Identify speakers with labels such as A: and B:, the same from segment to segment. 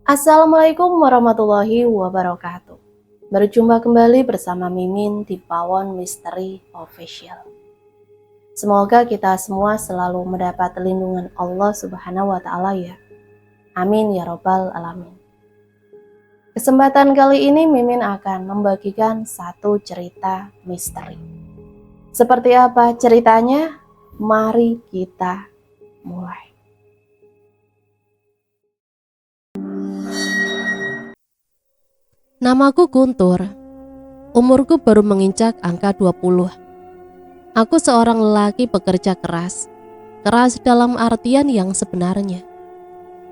A: Assalamualaikum warahmatullahi wabarakatuh. Berjumpa kembali bersama Mimin di Pawon Misteri Official. Semoga kita semua selalu mendapat lindungan Allah Subhanahu wa Ta'ala ya. Amin ya Robbal Alamin. Kesempatan kali ini Mimin akan membagikan satu cerita misteri. Seperti apa ceritanya? Mari kita mulai.
B: Namaku Guntur. Umurku baru menginjak angka 20. Aku seorang lelaki pekerja keras. Keras dalam artian yang sebenarnya.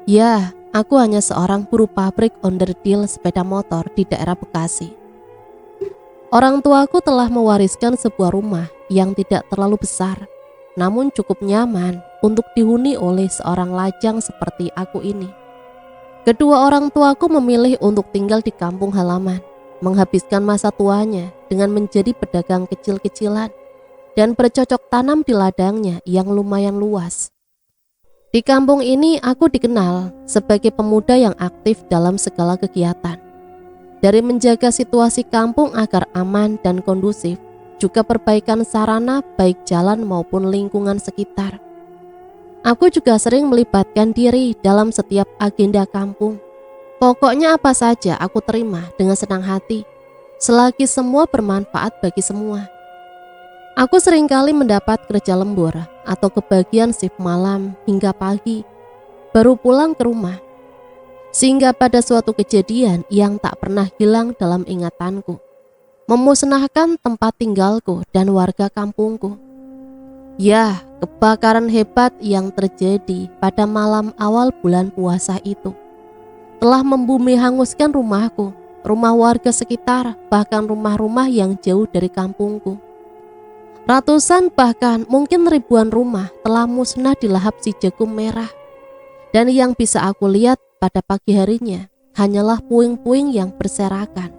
B: Ya, aku hanya seorang buruh pabrik onderdil sepeda motor di daerah Bekasi. Orang tuaku telah mewariskan sebuah rumah yang tidak terlalu besar, namun cukup nyaman untuk dihuni oleh seorang lajang seperti aku ini. Kedua orang tuaku memilih untuk tinggal di kampung halaman, menghabiskan masa tuanya dengan menjadi pedagang kecil-kecilan dan bercocok tanam di ladangnya yang lumayan luas. Di kampung ini aku dikenal sebagai pemuda yang aktif dalam segala kegiatan. Dari menjaga situasi kampung agar aman dan kondusif, juga perbaikan sarana baik jalan maupun lingkungan sekitar. Aku juga sering melibatkan diri dalam setiap agenda kampung. Pokoknya apa saja aku terima dengan senang hati, selagi semua bermanfaat bagi semua. Aku seringkali mendapat kerja lembur atau kebagian shift malam hingga pagi, baru pulang ke rumah. Sehingga pada suatu kejadian yang tak pernah hilang dalam ingatanku, memusnahkan tempat tinggalku dan warga kampungku. Ya, kebakaran hebat yang terjadi pada malam awal bulan puasa itu telah membumi hanguskan rumahku, rumah warga sekitar, bahkan rumah-rumah yang jauh dari kampungku. Ratusan bahkan mungkin ribuan rumah telah musnah dilahap si jagung merah. Dan yang bisa aku lihat pada pagi harinya hanyalah puing-puing yang berserakan.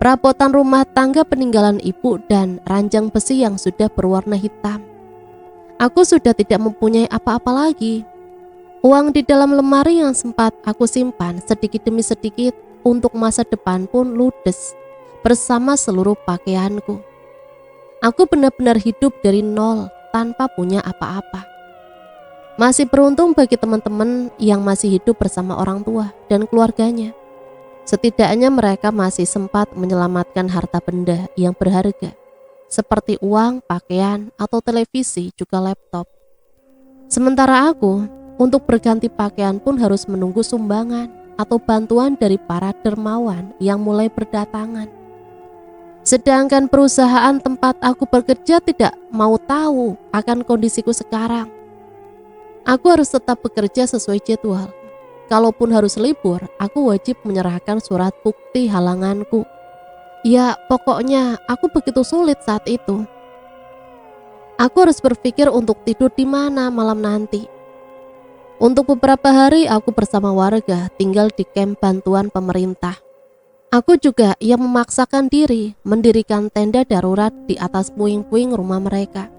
B: Perabotan rumah tangga peninggalan ibu dan ranjang besi yang sudah berwarna hitam. Aku sudah tidak mempunyai apa-apa lagi. Uang di dalam lemari yang sempat aku simpan sedikit demi sedikit untuk masa depan pun ludes bersama seluruh pakaianku. Aku benar-benar hidup dari nol tanpa punya apa-apa. Masih beruntung bagi teman-teman yang masih hidup bersama orang tua dan keluarganya. Setidaknya mereka masih sempat menyelamatkan harta benda yang berharga, seperti uang, pakaian, atau televisi, juga laptop. Sementara aku, untuk berganti pakaian pun harus menunggu sumbangan atau bantuan dari para dermawan yang mulai berdatangan. Sedangkan perusahaan tempat aku bekerja tidak mau tahu akan kondisiku sekarang. Aku harus tetap bekerja sesuai jadwal. Kalaupun harus libur, aku wajib menyerahkan surat bukti halanganku. Ya, pokoknya aku begitu sulit saat itu. Aku harus berpikir untuk tidur di mana malam nanti. Untuk beberapa hari aku bersama warga tinggal di kamp bantuan pemerintah. Aku juga yang memaksakan diri mendirikan tenda darurat di atas puing-puing rumah mereka,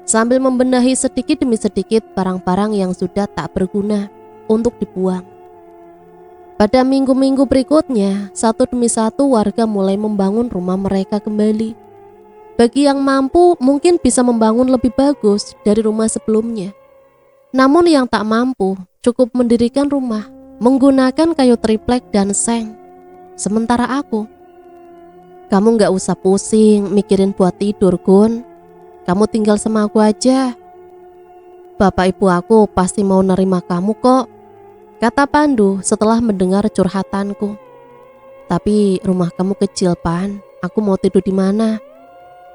B: sambil membenahi sedikit demi sedikit barang-barang yang sudah tak berguna untuk dibuang. Pada minggu-minggu berikutnya, satu demi satu warga mulai membangun rumah mereka kembali. Bagi yang mampu mungkin bisa membangun lebih bagus dari rumah sebelumnya. Namun yang tak mampu cukup mendirikan rumah menggunakan kayu triplek dan seng. Sementara aku, kamu gak usah pusing mikirin buat tidur, Gun. Kamu tinggal sama aku aja. Bapak ibu aku pasti mau nerima kamu kok, kata Pandu setelah mendengar curhatanku. Tapi rumah kamu kecil, Pan. Aku mau tidur di mana?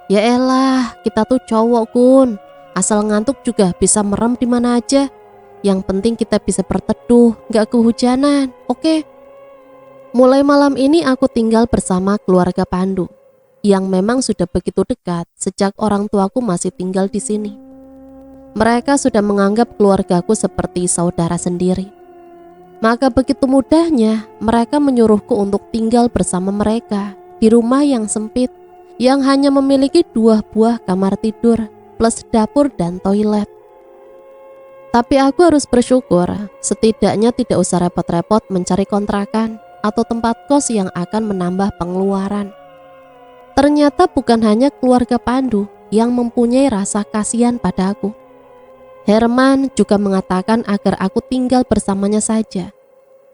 B: Ya elah, kita tuh cowok, Gun. Asal ngantuk juga bisa merem di mana aja. Yang penting kita bisa berteduh, gak kehujanan, oke? Mulai malam ini aku tinggal bersama keluarga Pandu, yang memang sudah begitu dekat sejak orang tuaku masih tinggal di sini. Mereka sudah menganggap keluargaku seperti saudara sendiri. Maka begitu mudahnya mereka menyuruhku untuk tinggal bersama mereka di rumah yang sempit, yang hanya memiliki 2 buah kamar tidur plus dapur dan toilet. Tapi aku harus bersyukur, setidaknya tidak usah repot-repot mencari kontrakan atau tempat kos yang akan menambah pengeluaran. Ternyata bukan hanya keluarga Pandu yang mempunyai rasa kasihan pada aku. Herman juga mengatakan agar aku tinggal bersamanya saja.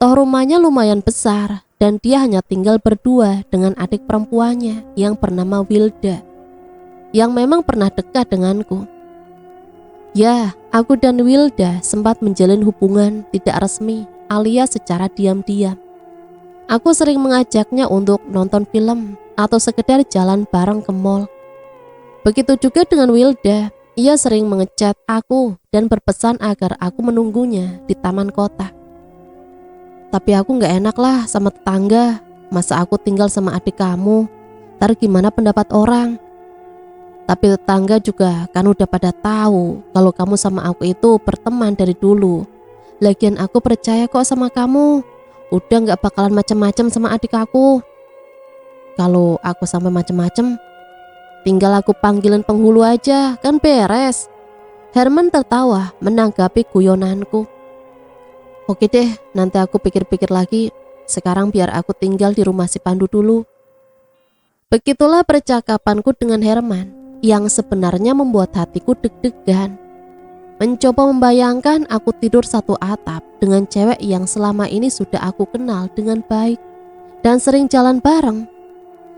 B: Toh rumahnya lumayan besar dan dia hanya tinggal berdua dengan adik perempuannya yang bernama Wilda, yang memang pernah dekat denganku. Ya, aku dan Wilda sempat menjalin hubungan tidak resmi alias secara diam-diam. Aku sering mengajaknya untuk nonton film atau sekedar jalan bareng ke mall. Begitu juga dengan Wilda, ia sering mengechat aku dan berpesan agar aku menunggunya di taman kota. Tapi aku gak enak lah sama tetangga, masa aku tinggal sama adik kamu, ntar gimana pendapat orang? Tapi tetangga juga kan udah pada tahu kalau kamu sama aku itu berteman dari dulu. Lagian aku percaya kok sama kamu, udah gak bakalan macem-macem sama adik aku. Kalau aku sampai macem-macem, tinggal aku panggilin penghulu aja, kan beres. Herman tertawa menanggapi guyonanku. Oke deh, nanti aku pikir-pikir lagi. Sekarang biar aku tinggal di rumah si Pandu dulu. Begitulah percakapanku dengan Herman, yang sebenarnya membuat hatiku deg-degan. Mencoba membayangkan aku tidur satu atap dengan cewek yang selama ini sudah aku kenal dengan baik dan sering jalan bareng.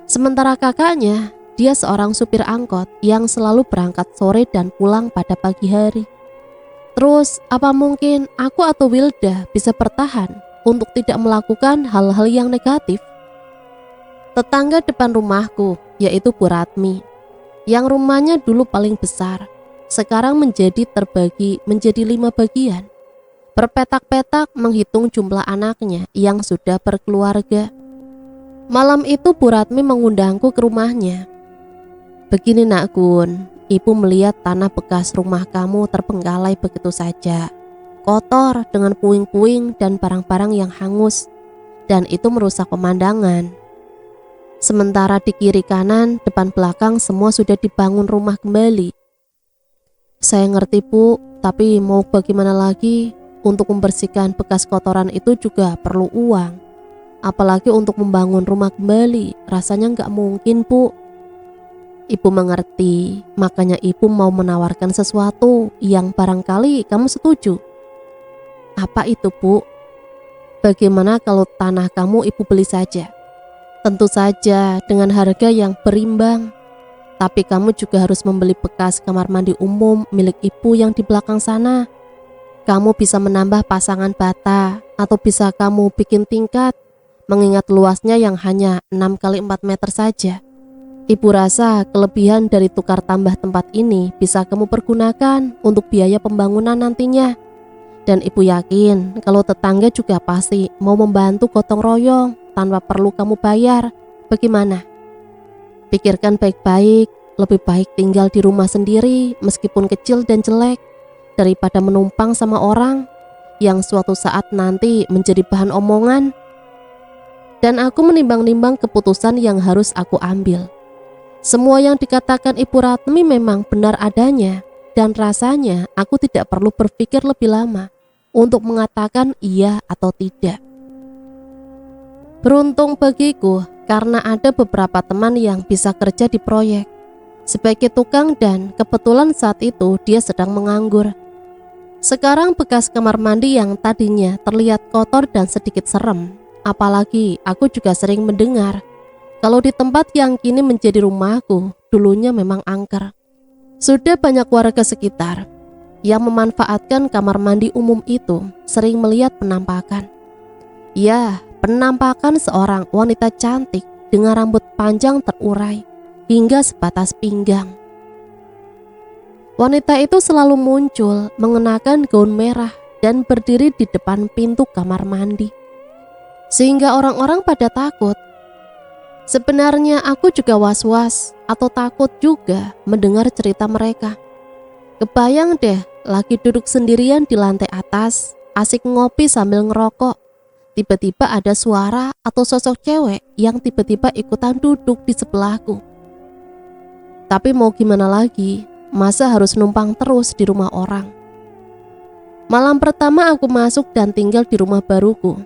B: Sementara kakaknya, dia seorang supir angkot yang selalu berangkat sore dan pulang pada pagi hari. Terus, apa mungkin aku atau Wilda bisa bertahan untuk tidak melakukan hal-hal yang negatif? Tetangga depan rumahku, yaitu Bu Ratmi, yang rumahnya dulu paling besar, sekarang terbagi menjadi 5 bagian. Berpetak-petak menghitung jumlah anaknya yang sudah berkeluarga. Malam itu Bu Ratmi mengundangku ke rumahnya. Begini Nak Gun, Ibu melihat tanah bekas rumah kamu terbengkalai begitu saja, kotor dengan puing-puing dan barang-barang yang hangus, dan itu merusak pemandangan. Sementara di kiri kanan, depan belakang semua sudah dibangun rumah kembali. Saya ngerti Bu, tapi mau bagaimana lagi, untuk membersihkan bekas kotoran itu juga perlu uang. Apalagi untuk membangun rumah kembali, rasanya nggak mungkin Bu. Ibu mengerti, makanya ibu mau menawarkan sesuatu yang barangkali kamu setuju. Apa itu Bu? Bagaimana kalau tanah kamu ibu beli saja? Tentu saja dengan harga yang berimbang. Tapi kamu juga harus membeli bekas kamar mandi umum milik ibu yang di belakang sana. Kamu bisa menambah pasangan bata atau bisa kamu bikin tingkat, mengingat luasnya yang hanya 6 kali 4 meter saja. Ibu rasa kelebihan dari tukar tambah tempat ini bisa kamu pergunakan untuk biaya pembangunan nantinya. Dan ibu yakin kalau tetangga juga pasti mau membantu gotong royong tanpa perlu kamu bayar. Bagaimana? Pikirkan baik-baik, lebih baik tinggal di rumah sendiri meskipun kecil dan jelek daripada menumpang sama orang yang suatu saat nanti menjadi bahan omongan. Dan aku menimbang-nimbang keputusan yang harus aku ambil. Semua yang dikatakan Ibu Ratmi memang benar adanya, dan rasanya aku tidak perlu berpikir lebih lama untuk mengatakan iya atau tidak. Beruntung bagiku karena ada beberapa teman yang bisa kerja di proyek sebagai tukang dan kebetulan saat itu dia sedang menganggur. Sekarang bekas kamar mandi yang tadinya terlihat kotor dan sedikit serem, apalagi aku juga sering mendengar kalau di tempat yang kini menjadi rumahku, dulunya memang angker. Sudah banyak warga sekitar yang memanfaatkan kamar mandi umum itu sering melihat penampakan. Ya, penampakan seorang wanita cantik dengan rambut panjang terurai hingga sebatas pinggang. Wanita itu selalu muncul mengenakan gaun merah dan berdiri di depan pintu kamar mandi, sehingga orang-orang pada takut. Sebenarnya aku juga was-was atau takut juga mendengar cerita mereka. Kebayang deh lagi duduk sendirian di lantai atas, asik ngopi sambil ngerokok. Tiba-tiba ada suara atau sosok cewek yang tiba-tiba ikutan duduk di sebelahku. Tapi mau gimana lagi, masa harus numpang terus di rumah orang? Malam pertama aku masuk dan tinggal di rumah baruku.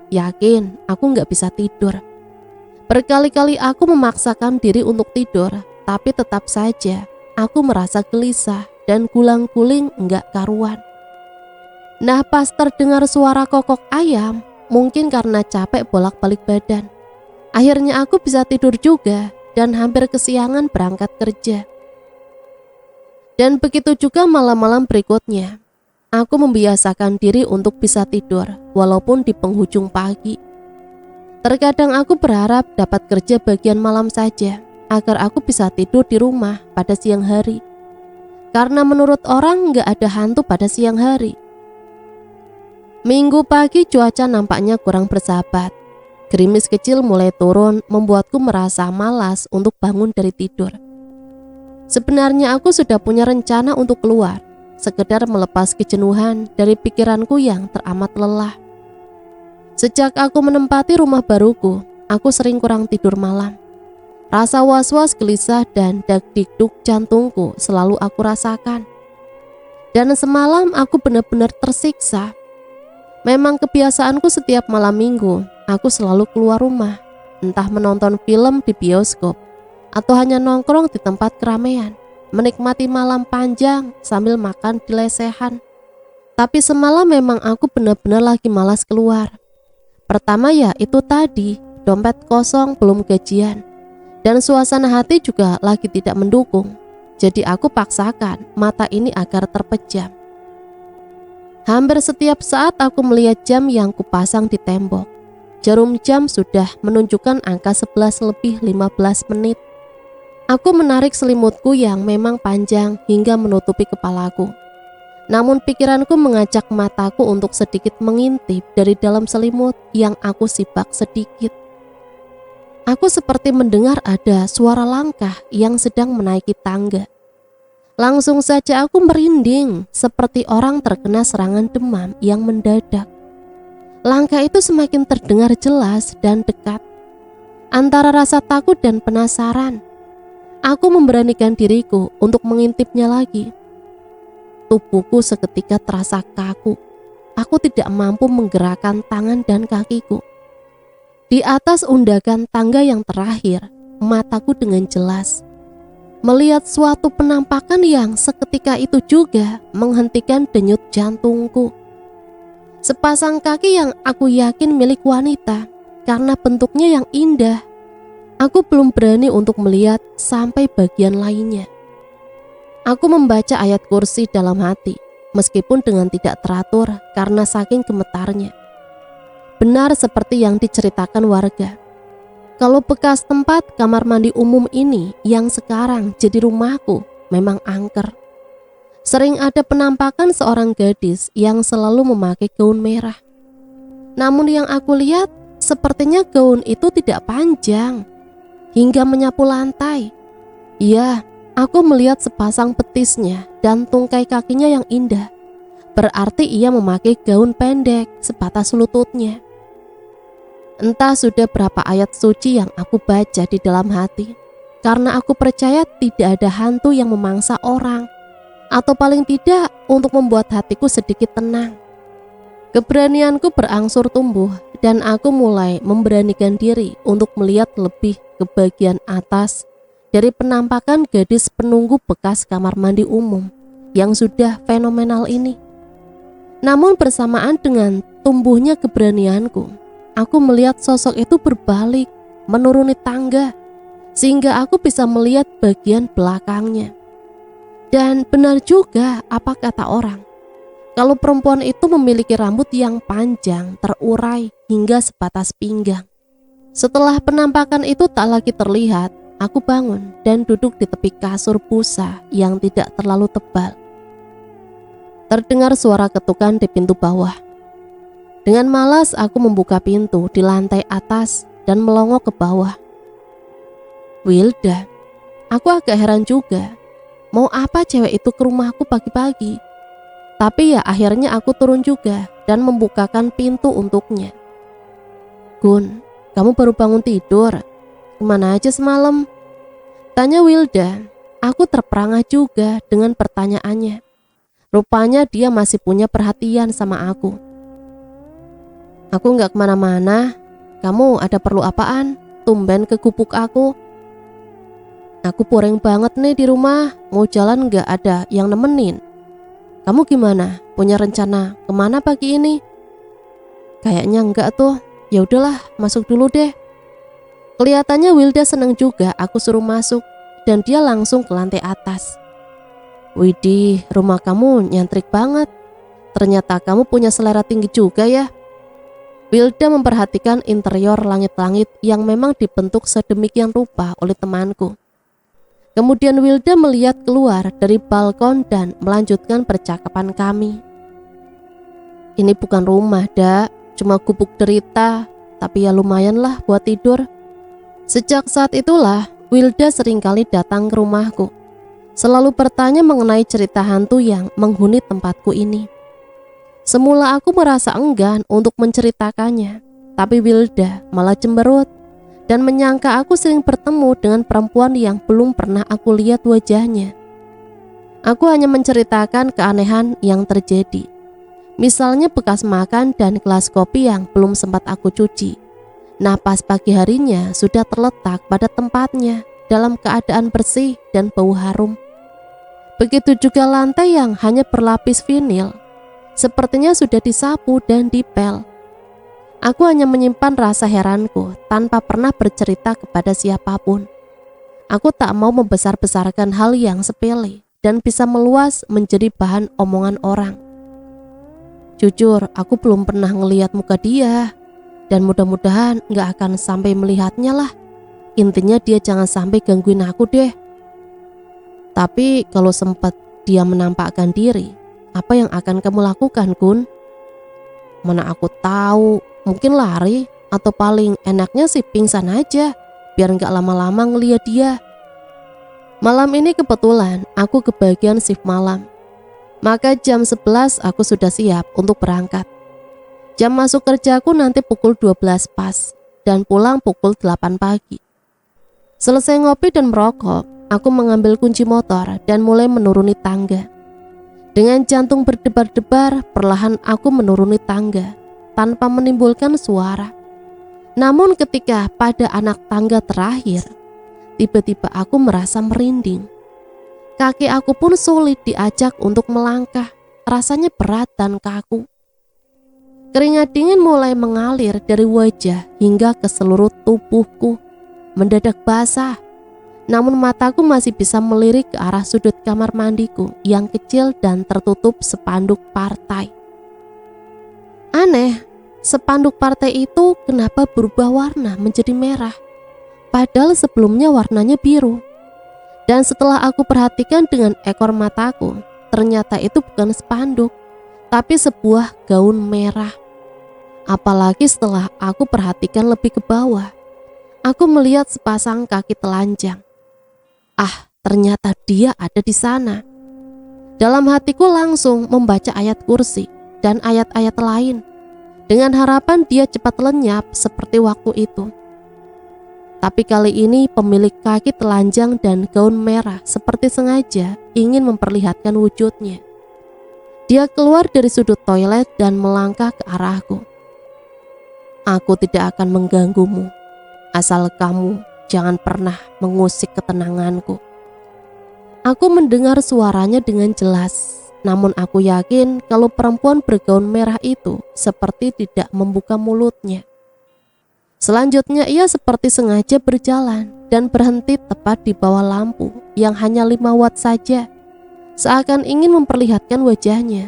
B: Yakin aku gak bisa tidur. Berkali-kali aku memaksakan diri untuk tidur, tapi tetap saja aku merasa gelisah dan gulang-guling gak karuan. Nah, pas terdengar suara kokok ayam, mungkin karena capek bolak-balik badan, akhirnya aku bisa tidur juga dan hampir kesiangan berangkat kerja. Dan begitu juga malam-malam berikutnya. Aku membiasakan diri untuk bisa tidur walaupun di penghujung pagi. Terkadang aku berharap dapat kerja bagian malam saja agar aku bisa tidur di rumah pada siang hari. Karena menurut orang gak ada hantu pada siang hari. Minggu pagi cuaca nampaknya kurang bersahabat. Gerimis kecil mulai turun membuatku merasa malas untuk bangun dari tidur. Sebenarnya aku sudah punya rencana untuk keluar, sekedar melepas kejenuhan dari pikiranku yang teramat lelah. Sejak aku menempati rumah baruku, aku sering kurang tidur malam. Rasa was-was, gelisah, dan dag-digduk jantungku selalu aku rasakan. Dan semalam aku benar-benar tersiksa. Memang kebiasaanku setiap malam minggu, aku selalu keluar rumah, entah menonton film di bioskop, atau hanya nongkrong di tempat keramaian, menikmati malam panjang sambil makan di lesehan. Tapi semalam memang aku benar-benar lagi malas keluar. Pertama ya itu tadi, dompet kosong belum gajian, dan suasana hati juga lagi tidak mendukung. Jadi aku paksakan mata ini agar terpejam. Hampir setiap saat aku melihat jam yang kupasang di tembok. Jarum jam sudah menunjukkan angka 11:15 menit. Aku menarik selimutku yang memang panjang hingga menutupi kepalaku. Namun pikiranku mengajak mataku untuk sedikit mengintip dari dalam selimut yang aku sibak sedikit. Aku seperti mendengar ada suara langkah yang sedang menaiki tangga. Langsung saja aku merinding seperti orang terkena serangan demam yang mendadak. Langkah itu semakin terdengar jelas dan dekat. Antara rasa takut dan penasaran, aku memberanikan diriku untuk mengintipnya lagi. Tubuhku seketika terasa kaku. Aku tidak mampu menggerakkan tangan dan kakiku. Di atas undakan tangga yang terakhir, mataku dengan jelas melihat suatu penampakan yang seketika itu juga menghentikan denyut jantungku. Sepasang kaki yang aku yakin milik wanita karena bentuknya yang indah. Aku belum berani untuk melihat sampai bagian lainnya. Aku membaca ayat kursi dalam hati, meskipun dengan tidak teratur karena saking gemetarnya. Benar seperti yang diceritakan warga. Kalau bekas tempat kamar mandi umum ini yang sekarang jadi rumahku memang angker. Sering ada penampakan seorang gadis yang selalu memakai gaun merah. Namun yang aku lihat sepertinya gaun itu tidak panjang hingga menyapu lantai. Iya, aku melihat sepasang betisnya dan tungkai kakinya yang indah. Berarti ia memakai gaun pendek sebatas lututnya. Entah sudah berapa ayat suci yang aku baca di dalam hati, karena aku percaya tidak ada hantu yang memangsa orang, atau paling tidak untuk membuat hatiku sedikit tenang. Keberanianku berangsur tumbuh dan aku mulai memberanikan diri untuk melihat lebih ke bagian atas dari penampakan gadis penunggu bekas kamar mandi umum yang sudah fenomenal ini. Namun bersamaan dengan tumbuhnya keberanianku, aku melihat sosok itu berbalik, menuruni tangga, sehingga aku bisa melihat bagian belakangnya. Dan benar juga apa kata orang, kalau perempuan itu memiliki rambut yang panjang, terurai hingga sebatas pinggang. Setelah penampakan itu tak lagi terlihat, aku bangun dan duduk di tepi kasur busa yang tidak terlalu tebal. Terdengar suara ketukan di pintu bawah. Dengan malas aku membuka pintu di lantai atas dan melongo ke bawah. Wilda, aku agak heran juga. Mau apa cewek itu ke rumahku pagi-pagi? Tapi ya akhirnya aku turun juga dan membukakan pintu untuknya. Gun, kamu baru bangun tidur? Kemana aja semalam? Tanya Wilda. Aku terperangah juga dengan pertanyaannya. Rupanya dia masih punya perhatian sama aku. Aku nggak kemana-mana. Kamu ada perlu apaan? Tumben ke gubuk aku. Aku boring banget nih di rumah. Mau jalan nggak ada yang nemenin. Kamu gimana? Punya rencana kemana pagi ini? Kayaknya enggak tuh. Ya udahlah, masuk dulu deh. Kelihatannya Wilda senang juga aku suruh masuk dan dia langsung ke lantai atas. Widih, rumah kamu nyantrik banget. Ternyata kamu punya selera tinggi juga ya. Wilda memperhatikan interior langit-langit yang memang dibentuk sedemikian rupa oleh temanku. Kemudian Wilda melihat keluar dari balkon dan melanjutkan percakapan kami. Ini bukan rumah, Dak. Cuma gubuk derita, tapi ya lumayan lah buat tidur. Sejak saat itulah, Wilda seringkali datang ke rumahku. Selalu bertanya mengenai cerita hantu yang menghuni tempatku ini. Semula aku merasa enggan untuk menceritakannya, tapi Wilda malah cemberut dan menyangka aku sering bertemu dengan perempuan yang belum pernah aku lihat wajahnya. Aku hanya menceritakan keanehan yang terjadi. Misalnya bekas makan dan gelas kopi yang belum sempat aku cuci. Nah, pas pagi harinya sudah terletak pada tempatnya dalam keadaan bersih dan bau harum. Begitu juga lantai yang hanya berlapis vinil, sepertinya sudah disapu dan dipel. Aku hanya menyimpan rasa heranku tanpa pernah bercerita kepada siapapun. Aku tak mau membesar-besarkan hal yang sepele dan bisa meluas menjadi bahan omongan orang. Jujur, aku belum pernah ngelihat muka dia, dan mudah-mudahan gak akan sampai melihatnya lah. Intinya dia jangan sampai gangguin aku deh. Tapi kalau sempat dia menampakkan diri, apa yang akan kamu lakukan, Kun? Mana aku tahu, mungkin lari, atau paling enaknya sih pingsan aja, biar gak lama-lama ngelihat dia. Malam ini kebetulan aku kebagian shift malam. Maka jam 11 aku sudah siap untuk berangkat. Jam masuk kerjaku nanti pukul 12 pas dan pulang pukul 8 pagi. Selesai ngopi dan merokok, aku mengambil kunci motor dan mulai menuruni tangga. Dengan jantung berdebar-debar, perlahan aku menuruni tangga tanpa menimbulkan suara. Namun ketika pada anak tangga terakhir, tiba-tiba aku merasa merinding. Kaki aku pun sulit diajak untuk melangkah, rasanya berat dan kaku. Keringat dingin mulai mengalir dari wajah hingga ke seluruh tubuhku, mendadak basah. Namun mataku masih bisa melirik ke arah sudut kamar mandiku yang kecil dan tertutup spanduk partai. Aneh, spanduk partai itu kenapa berubah warna menjadi merah, padahal sebelumnya warnanya biru. Dan setelah aku perhatikan dengan ekor mataku, ternyata itu bukan spanduk, tapi sebuah gaun merah. Apalagi setelah aku perhatikan lebih ke bawah, aku melihat sepasang kaki telanjang. Ah, ternyata dia ada di sana. Dalam hatiku langsung membaca ayat kursi dan ayat-ayat lain, dengan harapan dia cepat lenyap seperti waktu itu. Tapi kali ini pemilik kaki telanjang dan gaun merah seperti sengaja ingin memperlihatkan wujudnya. Dia keluar dari sudut toilet dan melangkah ke arahku. Aku tidak akan mengganggumu, asal kamu jangan pernah mengusik ketenanganku. Aku mendengar suaranya dengan jelas, namun aku yakin kalau perempuan bergaun merah itu seperti tidak membuka mulutnya. Selanjutnya ia seperti sengaja berjalan dan berhenti tepat di bawah lampu yang hanya 5 watt saja, seakan ingin memperlihatkan wajahnya.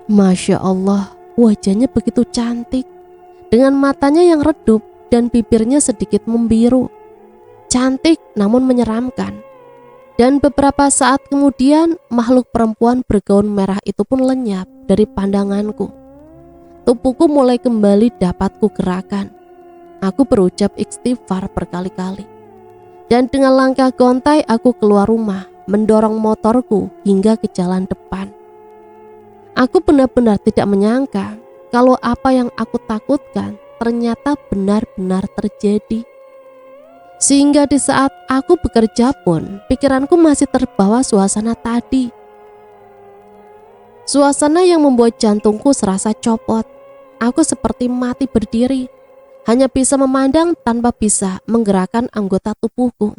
B: Masya Allah, wajahnya begitu cantik, dengan matanya yang redup dan bibirnya sedikit membiru. Cantik namun menyeramkan. Dan beberapa saat kemudian makhluk perempuan bergaun merah itu pun lenyap dari pandanganku. Tubuhku mulai kembali dapat kugerakkan. Aku berucap istighfar berkali-kali. Dan dengan langkah gontai aku keluar rumah, mendorong motorku hingga ke jalan depan. Aku benar-benar tidak menyangka kalau apa yang aku takutkan ternyata benar-benar terjadi. Sehingga di saat aku bekerja pun, pikiranku masih terbawa suasana tadi. Suasana yang membuat jantungku serasa copot. Aku seperti mati berdiri, hanya bisa memandang tanpa bisa menggerakkan anggota tubuhku.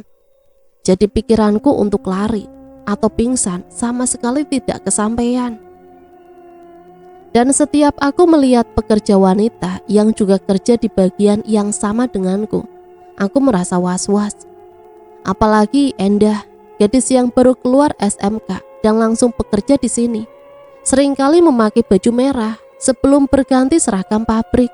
B: Jadi pikiranku untuk lari atau pingsan sama sekali tidak kesampaian. Dan setiap aku melihat pekerja wanita yang juga kerja di bagian yang sama denganku, aku merasa was-was. Apalagi Endah, gadis yang baru keluar SMK dan langsung bekerja di sini, seringkali memakai baju merah sebelum berganti seragam pabrik.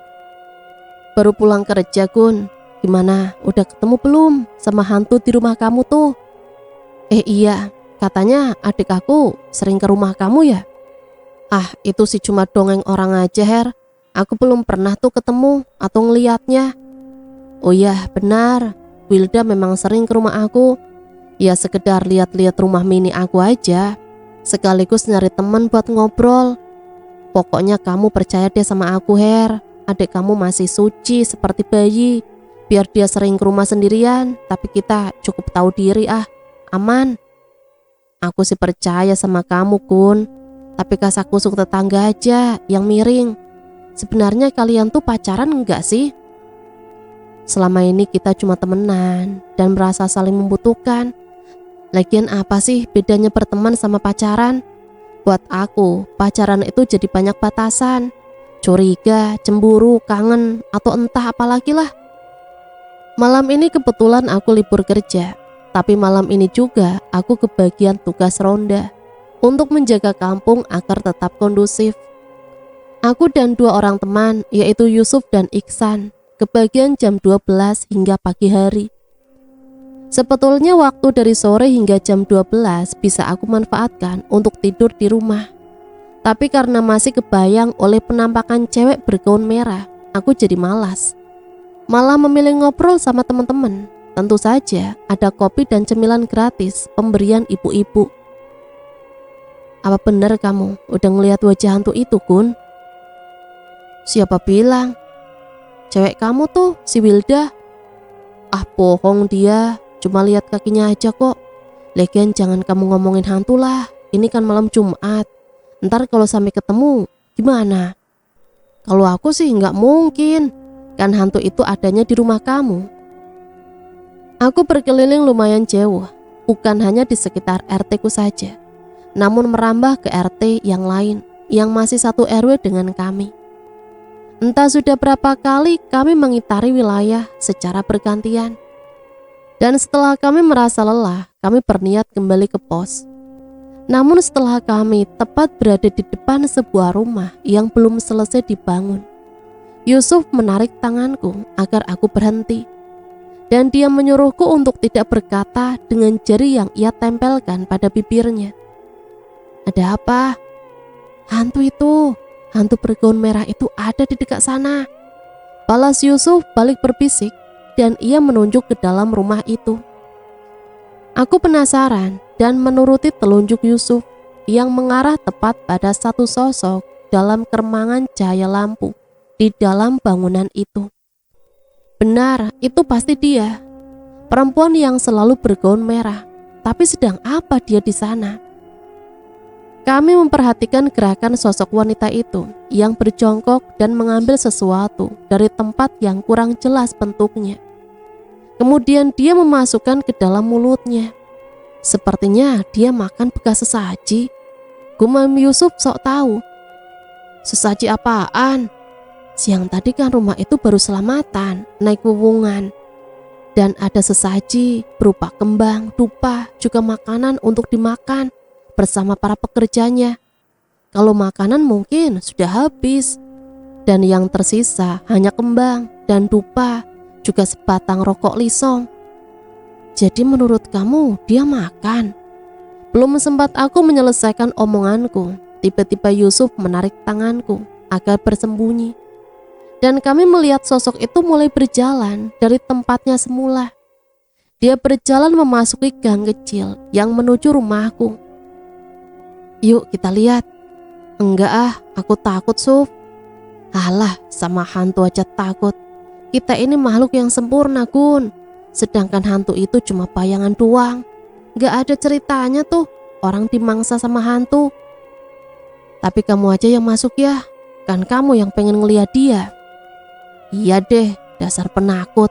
B: Baru pulang kerja, Gun. Gimana, udah ketemu belum sama hantu di rumah kamu tuh? Iya, katanya adik aku sering ke rumah kamu ya? Ah, itu sih cuma dongeng orang aja, Her. Aku belum pernah tuh ketemu atau ngeliatnya. Oh iya, benar. Wilda memang sering ke rumah aku. Ya sekedar lihat-lihat rumah mini aku aja. Sekaligus nyari teman buat ngobrol. Pokoknya kamu percaya deh sama aku, Her. Adik kamu masih suci seperti bayi. Biar dia sering ke rumah sendirian, tapi kita cukup tahu diri aman. Aku sih percaya sama kamu, Kun. Tapi kasak kusuk tetangga aja yang miring. Sebenarnya kalian tuh pacaran enggak sih? Selama ini kita cuma temenan dan merasa saling membutuhkan. Lagian apa sih bedanya berteman sama pacaran? Buat aku, pacaran itu jadi banyak batasan. Curiga, cemburu, kangen, atau entah apalagi lah. Malam ini kebetulan aku libur kerja. Tapi malam ini juga aku kebagian tugas ronda untuk menjaga kampung agar tetap kondusif. Aku dan 2 orang teman, yaitu Yusuf dan Iksan, kebagian jam 12 hingga pagi hari. Sebetulnya waktu dari sore hingga jam 12 bisa aku manfaatkan untuk tidur di rumah. Tapi karena masih kebayang oleh penampakan cewek bergaun merah, aku jadi malas. Malah memilih ngobrol sama teman-teman. Tentu saja ada kopi dan cemilan gratis pemberian ibu-ibu. Apa benar kamu udah ngelihat wajah hantu itu, Kun? Siapa bilang? Cewek kamu tuh, si Wilda. Ah, bohong dia. Cuma lihat kakinya aja kok. Lagian jangan kamu ngomongin hantu lah. Ini kan malam Jumat. Ntar kalau sampai ketemu, gimana? Kalau aku sih nggak mungkin. Kan hantu itu adanya di rumah kamu. Aku berkeliling lumayan jauh. Bukan hanya di sekitar RT ku saja, namun merambah ke RT yang lain yang masih satu RW dengan kami. Entah sudah berapa kali kami mengitari wilayah secara bergantian. Dan setelah kami merasa lelah, kami berniat kembali ke pos. Namun setelah kami tepat berada di depan sebuah rumah yang belum selesai dibangun, Yusuf menarik tanganku agar aku berhenti. Dan dia menyuruhku untuk tidak berkata dengan jari yang ia tempelkan pada bibirnya. Ada apa? Hantu bergaun merah itu ada di dekat sana. Balas Yusuf balik berbisik dan ia menunjuk ke dalam rumah itu. Aku penasaran dan menuruti telunjuk Yusuf yang mengarah tepat pada satu sosok dalam keremangan cahaya lampu di dalam bangunan itu. Benar, itu pasti dia. Perempuan yang selalu bergaun merah. Tapi sedang apa dia di sana? Kami memperhatikan gerakan sosok wanita itu yang berjongkok dan mengambil sesuatu dari tempat yang kurang jelas bentuknya. Kemudian dia memasukkan ke dalam mulutnya. Sepertinya dia makan bekas sesaji. Gumam Yusuf sok tahu. Sesaji apaan? Siang tadi kan rumah itu baru selamatan, naik wuwungan. Dan ada sesaji berupa kembang, dupa, juga makanan untuk dimakan bersama para pekerjanya. Kalau makanan mungkin sudah habis, dan yang tersisa hanya kembang dan dupa, juga sebatang rokok lisong. Jadi menurut kamu dia makan? Belum sempat aku menyelesaikan omonganku, tiba-tiba Yusuf menarik tanganku agar bersembunyi. Dan kami melihat sosok itu mulai berjalan dari tempatnya semula. Dia berjalan memasuki gang kecil yang menuju rumahku. Yuk kita lihat. Enggak aku takut, Suf. Alah, sama hantu aja takut. Kita ini makhluk yang sempurna, Gun. Sedangkan hantu itu cuma bayangan doang. Gak ada ceritanya tuh orang dimangsa sama hantu. Tapi kamu aja yang masuk ya, kan kamu yang pengen ngeliat dia. Iya deh, dasar penakut.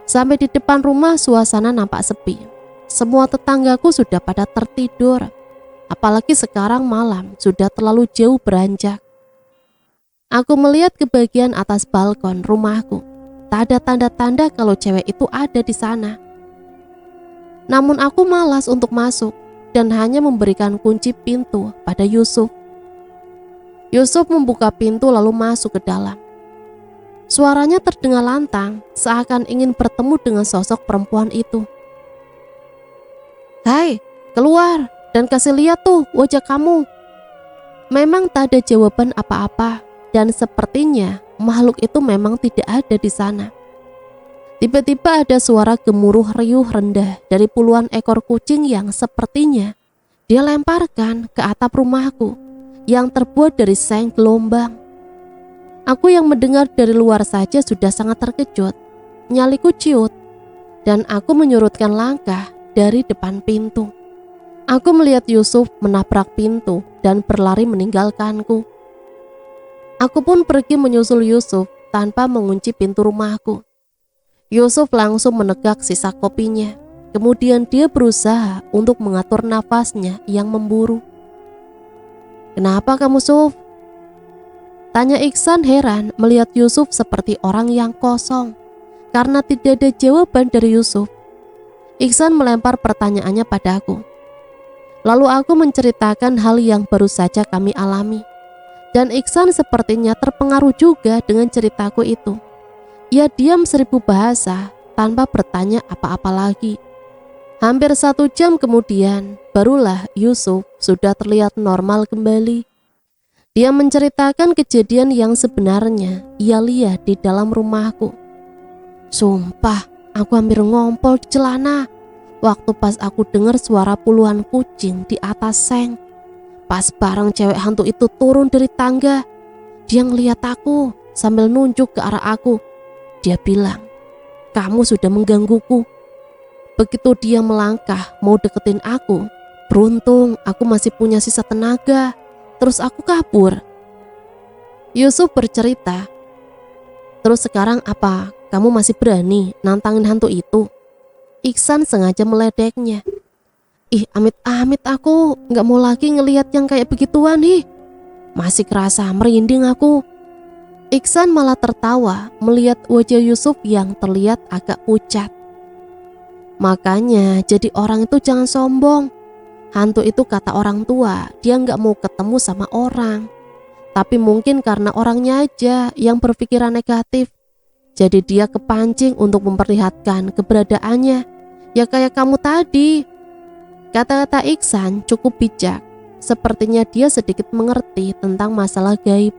B: Sampai di depan rumah suasana nampak sepi. Semua tetanggaku sudah pada tertidur. Apalagi sekarang malam sudah terlalu jauh beranjak. Aku melihat ke bagian atas balkon rumahku. Tak ada tanda-tanda kalau cewek itu ada di sana. Namun aku malas untuk masuk dan hanya memberikan kunci pintu pada Yusuf. Yusuf membuka pintu lalu masuk ke dalam. Suaranya terdengar lantang, seakan ingin bertemu dengan sosok perempuan itu. Hai, keluar dan kasih lihat tuh wajah kamu. Memang tak ada jawaban apa-apa dan sepertinya makhluk itu memang tidak ada di sana. Tiba-tiba ada suara gemuruh riuh rendah dari puluhan ekor kucing yang sepertinya dia lemparkan ke atap rumahku yang terbuat dari seng gelombang. Aku yang mendengar dari luar saja sudah sangat terkejut. Nyaliku ciut dan aku menyurutkan langkah dari depan pintu. Aku melihat Yusuf menabrak pintu dan berlari meninggalkanku. Aku pun pergi menyusul Yusuf tanpa mengunci pintu rumahku. Yusuf langsung menegak sisa kopinya. Kemudian dia berusaha untuk mengatur nafasnya yang memburu. Kenapa kamu, Suf? Tanya Iksan heran melihat Yusuf seperti orang yang kosong karena tidak ada jawaban dari Yusuf. Iksan melempar pertanyaannya padaku. Lalu aku menceritakan hal yang baru saja kami alami. Dan Iksan sepertinya terpengaruh juga dengan ceritaku itu. Ia diam 1000 bahasa tanpa bertanya apa-apa lagi. Hampir 1 jam kemudian, barulah Yusuf sudah terlihat normal kembali. Dia menceritakan kejadian yang sebenarnya ia lihat di dalam rumahku. Sumpah, aku hampir ngompol di celana waktu pas aku dengar suara puluhan kucing di atas seng. Pas bareng cewek hantu itu turun dari tangga, dia ngeliat aku sambil nunjuk ke arah aku. Dia bilang, kamu sudah menggangguku. Begitu dia melangkah mau deketin aku, beruntung aku masih punya sisa tenaga. Terus aku kabur. Yusuf bercerita, terus sekarang apa? Kamu masih berani nantangin hantu itu? Iksan sengaja meledeknya. Ih, amit-amit aku gak mau lagi ngelihat yang kayak begituan nih. Masih kerasa merinding aku. Iksan malah tertawa melihat wajah Yusuf yang terlihat agak pucat. Makanya jadi orang itu jangan sombong. Hantu itu kata orang tua, dia gak mau ketemu sama orang. Tapi mungkin karena orangnya aja yang berpikiran negatif. Jadi dia kepancing untuk memperlihatkan keberadaannya. Ya kayak kamu tadi. Kata-kata Iksan cukup bijak. Sepertinya dia sedikit mengerti tentang masalah gaib.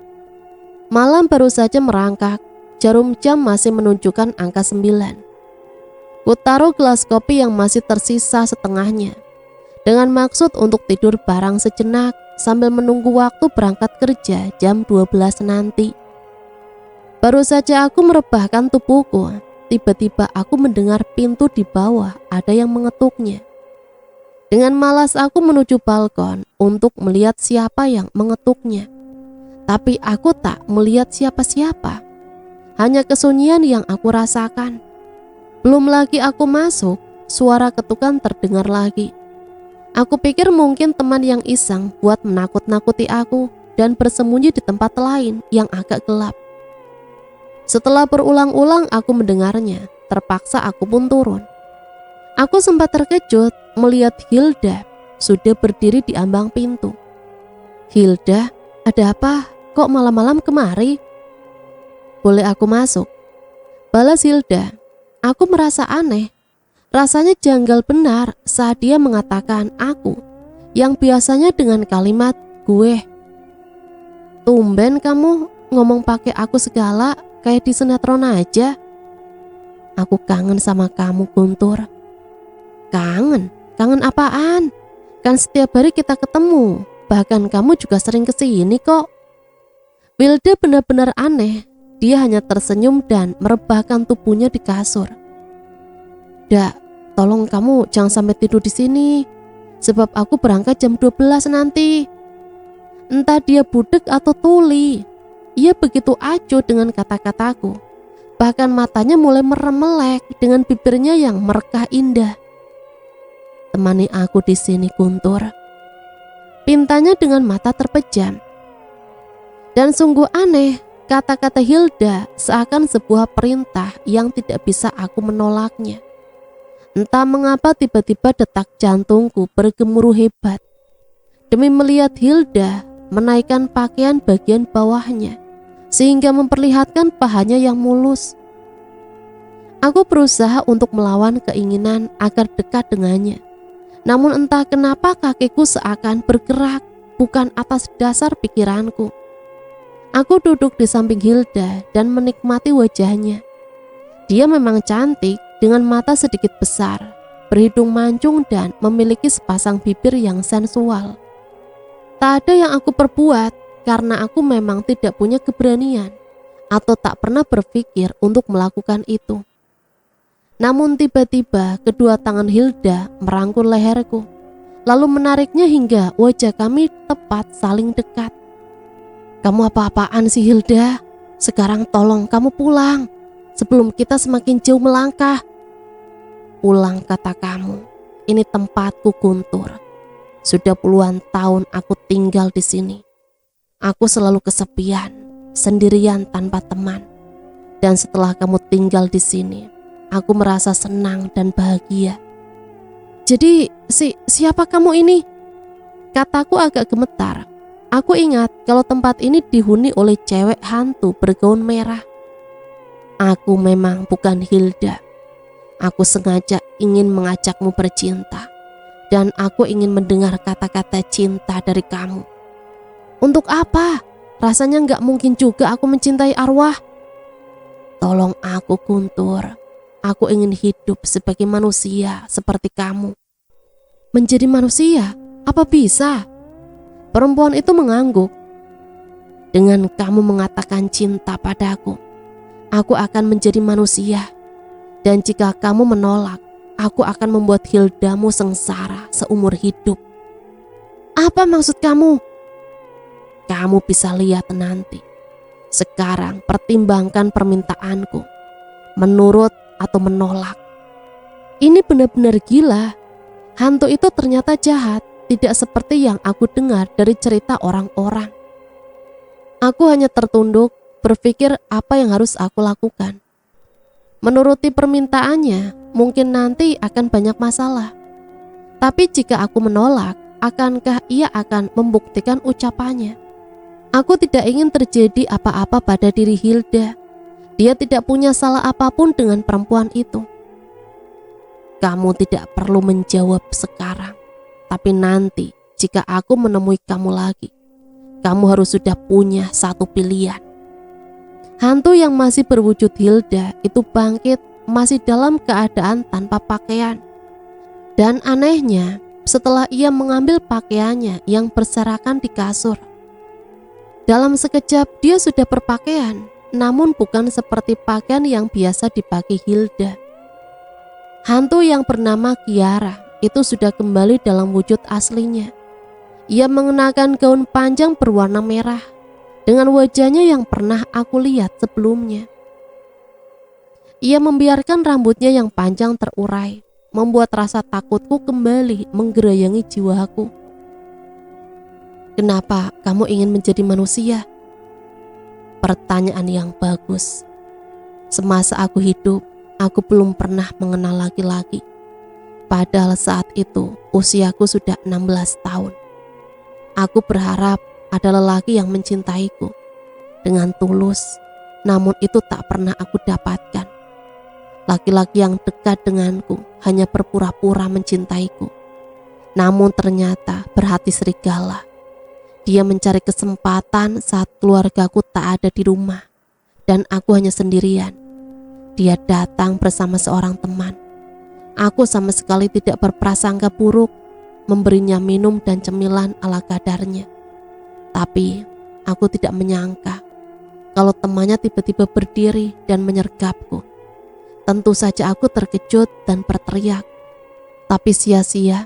B: Malam baru saja merangkak. Jarum jam masih menunjukkan angka 9. Kutaruh gelas kopi yang masih tersisa setengahnya. Dengan maksud untuk tidur bareng sejenak sambil menunggu waktu berangkat kerja jam 12 nanti. Baru saja aku merebahkan tubuhku, tiba-tiba aku mendengar pintu di bawah ada yang mengetuknya. Dengan malas aku menuju balkon untuk melihat siapa yang mengetuknya. Tapi aku tak melihat siapa-siapa. Hanya kesunyian yang aku rasakan. Belum lagi aku masuk, suara ketukan terdengar lagi. Aku pikir mungkin teman yang iseng buat menakut-nakuti aku dan bersembunyi di tempat lain yang agak gelap. Setelah berulang-ulang aku mendengarnya, terpaksa aku pun turun. Aku sempat terkejut melihat Hilda sudah berdiri di ambang pintu. Hilda, ada apa? Kok malam-malam kemari? Boleh aku masuk? Balas Hilda. Aku merasa aneh. Rasanya janggal benar saat dia mengatakan aku, yang biasanya dengan kalimat gue. Tumben kamu ngomong pakai aku segala, kayak di sinetron aja. Aku kangen sama kamu, Guntur. Kangen? Kangen apaan? Kan setiap hari kita ketemu, bahkan kamu juga sering kesini kok. Wilda benar-benar aneh. Dia hanya tersenyum dan merebahkan tubuhnya di kasur. Dak, tolong kamu jangan sampai tidur di sini, sebab aku berangkat jam 12 nanti. Entah dia budek atau tuli, ia begitu acuh dengan kata-kataku. Bahkan matanya mulai merem-melek dengan bibirnya yang merekah indah. Temani aku di sini, Guntur. Pintanya dengan mata terpejam. Dan sungguh aneh, kata-kata Hilda seakan sebuah perintah yang tidak bisa aku menolaknya. Entah mengapa tiba-tiba detak jantungku bergemuruh hebat demi melihat Hilda menaikkan pakaian bagian bawahnya sehingga memperlihatkan pahanya yang mulus. Aku berusaha untuk melawan keinginan agar dekat dengannya. Namun entah kenapa kakiku seakan bergerak bukan atas dasar pikiranku. Aku duduk di samping Hilda dan menikmati wajahnya. Dia memang cantik dengan mata sedikit besar, berhidung mancung dan memiliki sepasang bibir yang sensual. Tak ada yang aku perbuat karena aku memang tidak punya keberanian atau tak pernah berpikir untuk melakukan itu. Namun tiba-tiba kedua tangan Hilda merangkul leherku, lalu menariknya hingga wajah kami tepat saling dekat. Kamu apa-apaan sih Hilda? Sekarang tolong kamu pulang sebelum kita semakin jauh melangkah. Pulang kata kamu, ini tempatku Guntur. Sudah puluhan tahun aku tinggal di sini. Aku selalu kesepian, sendirian tanpa teman. Dan setelah kamu tinggal di sini, aku merasa senang dan bahagia. Jadi, siapa kamu ini? Kataku agak gemetar. Aku ingat kalau tempat ini dihuni oleh cewek hantu bergaun merah. Aku memang bukan Hilda. Aku sengaja ingin mengajakmu bercinta. Dan aku ingin mendengar kata-kata cinta dari kamu. Untuk apa? Rasanya gak mungkin juga aku mencintai arwah. Tolong aku Guntur. Aku ingin hidup sebagai manusia seperti kamu. Menjadi manusia? Apa bisa? Perempuan itu mengangguk. Dengan kamu mengatakan cinta padaku, aku akan menjadi manusia. Dan jika kamu menolak, aku akan membuat Hildamu sengsara seumur hidup. Apa maksud kamu? Kamu bisa lihat nanti. Sekarang pertimbangkan permintaanku. Menurut atau menolak. Ini benar-benar gila. Hantu itu ternyata jahat, tidak seperti yang aku dengar dari cerita orang-orang. Aku hanya tertunduk, berpikir apa yang harus aku lakukan. Menuruti permintaannya, mungkin nanti akan banyak masalah. Tapi jika aku menolak, akankah ia akan membuktikan ucapannya? Aku tidak ingin terjadi apa-apa pada diri Hilda. Dia tidak punya salah apapun dengan perempuan itu. Kamu tidak perlu menjawab sekarang. Tapi nanti, jika aku menemui kamu lagi, kamu harus sudah punya satu pilihan. Hantu yang masih berwujud Hilda itu bangkit masih dalam keadaan tanpa pakaian. Dan anehnya, setelah ia mengambil pakaiannya yang berserakan di kasur. Dalam sekejap dia sudah berpakaian, namun bukan seperti pakaian yang biasa dipakai Hilda. Hantu yang bernama Kiara itu sudah kembali dalam wujud aslinya. Ia mengenakan gaun panjang berwarna merah dengan wajahnya yang pernah aku lihat sebelumnya. Ia membiarkan rambutnya yang panjang terurai, membuat rasa takutku kembali menggerayangi jiwaku. Kenapa kamu ingin menjadi manusia? Pertanyaan yang bagus. Semasa aku hidup, aku belum pernah mengenal laki-laki. Padahal saat itu usiaku sudah 16 tahun. Aku berharap ada lelaki yang mencintaiku dengan tulus, namun itu tak pernah aku dapatkan. Laki-laki yang dekat denganku hanya berpura-pura mencintaiku, namun ternyata berhati serigala. Dia mencari kesempatan saat keluargaku tak ada di rumah dan aku hanya sendirian. Dia datang bersama seorang teman. Aku sama sekali tidak berprasangka buruk, memberinya minum dan cemilan ala kadarnya. Tapi aku tidak menyangka kalau temannya tiba-tiba berdiri dan menyergapku. Tentu saja aku terkejut dan berteriak. Tapi sia-sia.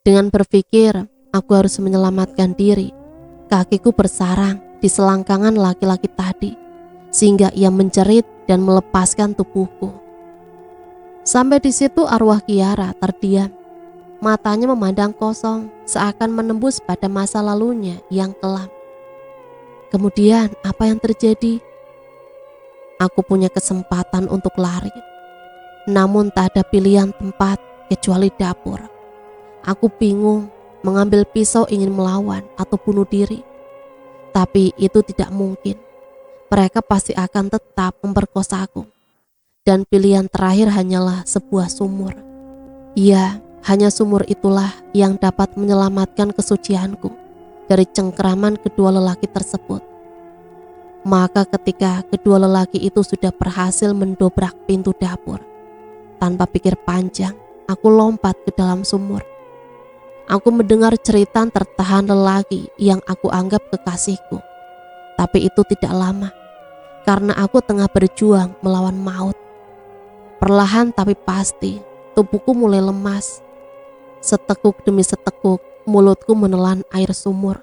B: Dengan berpikir aku harus menyelamatkan diri Kakiku bersarang di selangkangan laki-laki tadi, sehingga ia menjerit dan melepaskan tubuhku. Sampai di situ arwah Kiara terdiam. Matanya memandang kosong, seakan menembus pada masa lalunya yang kelam. Kemudian apa yang terjadi? Aku punya kesempatan untuk lari, namun tak ada pilihan tempat kecuali dapur. Aku bingung mengambil pisau ingin melawan atau bunuh diri. Tapi itu tidak mungkin. Mereka pasti akan tetap memperkosaku. Dan pilihan terakhir hanyalah sebuah sumur. Ya, hanya sumur itulah yang dapat menyelamatkan kesucianku dari cengkeraman kedua lelaki tersebut. Maka ketika kedua lelaki itu sudah berhasil mendobrak pintu dapur, tanpa pikir panjang, aku lompat ke dalam sumur. Aku mendengar cerita tertahan lelaki yang aku anggap kekasihku. Tapi itu tidak lama, karena aku tengah berjuang melawan maut. Perlahan tapi pasti, tubuhku mulai lemas. Setekuk demi setekuk, mulutku menelan air sumur,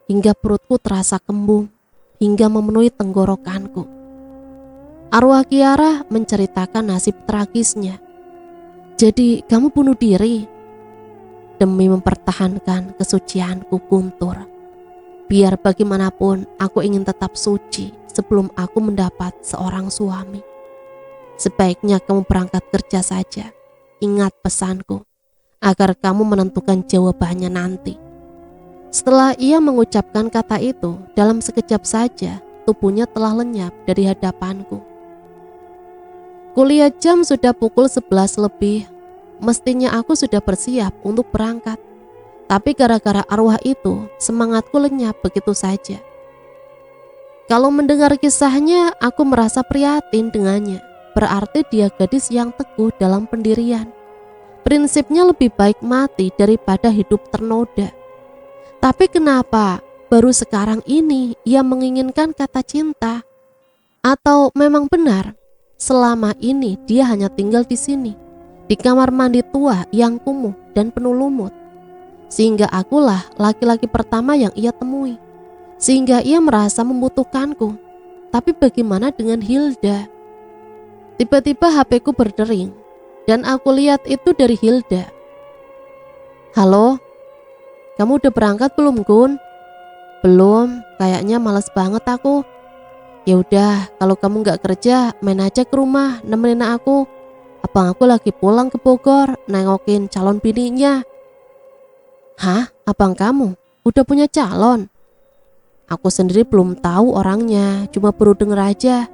B: hingga perutku terasa kembung, hingga memenuhi tenggorokanku. Arwah Kiara menceritakan nasib tragisnya. Jadi kamu bunuh diri? Demi mempertahankan kesucianku, Guntur. Biar bagaimanapun aku ingin tetap suci sebelum aku mendapat seorang suami. Sebaiknya kamu berangkat kerja saja. Ingat pesanku, agar kamu menentukan jawabannya nanti. Setelah ia mengucapkan kata itu, dalam sekejap saja tubuhnya telah lenyap dari hadapanku. Kuliah jam sudah pukul 11 lebih. Mestinya aku sudah bersiap untuk berangkat. Tapi gara-gara arwah itu, semangatku lenyap begitu saja. Kalau mendengar kisahnya, aku merasa prihatin dengannya. Berarti dia gadis yang teguh dalam pendirian. Prinsipnya lebih baik mati daripada hidup ternoda. Tapi kenapa baru sekarang ini ia menginginkan kata cinta? Atau memang benar selama ini dia hanya tinggal di sini, di kamar mandi tua yang kumuh dan penuh lumut, sehingga akulah laki-laki pertama yang ia temui, sehingga ia merasa membutuhkanku. Tapi bagaimana dengan Hilda? Tiba-tiba HP-ku berdering dan aku lihat itu dari Hilda. Halo, kamu udah berangkat belum, Gun? Belum, kayaknya malas banget aku. Ya udah, kalau kamu nggak kerja, main aja ke rumah nemenin aku. Abang aku lagi pulang ke Bogor, nengokin calon bininya. Hah? Abang kamu? Udah punya calon? Aku sendiri belum tahu orangnya, cuma baru denger aja.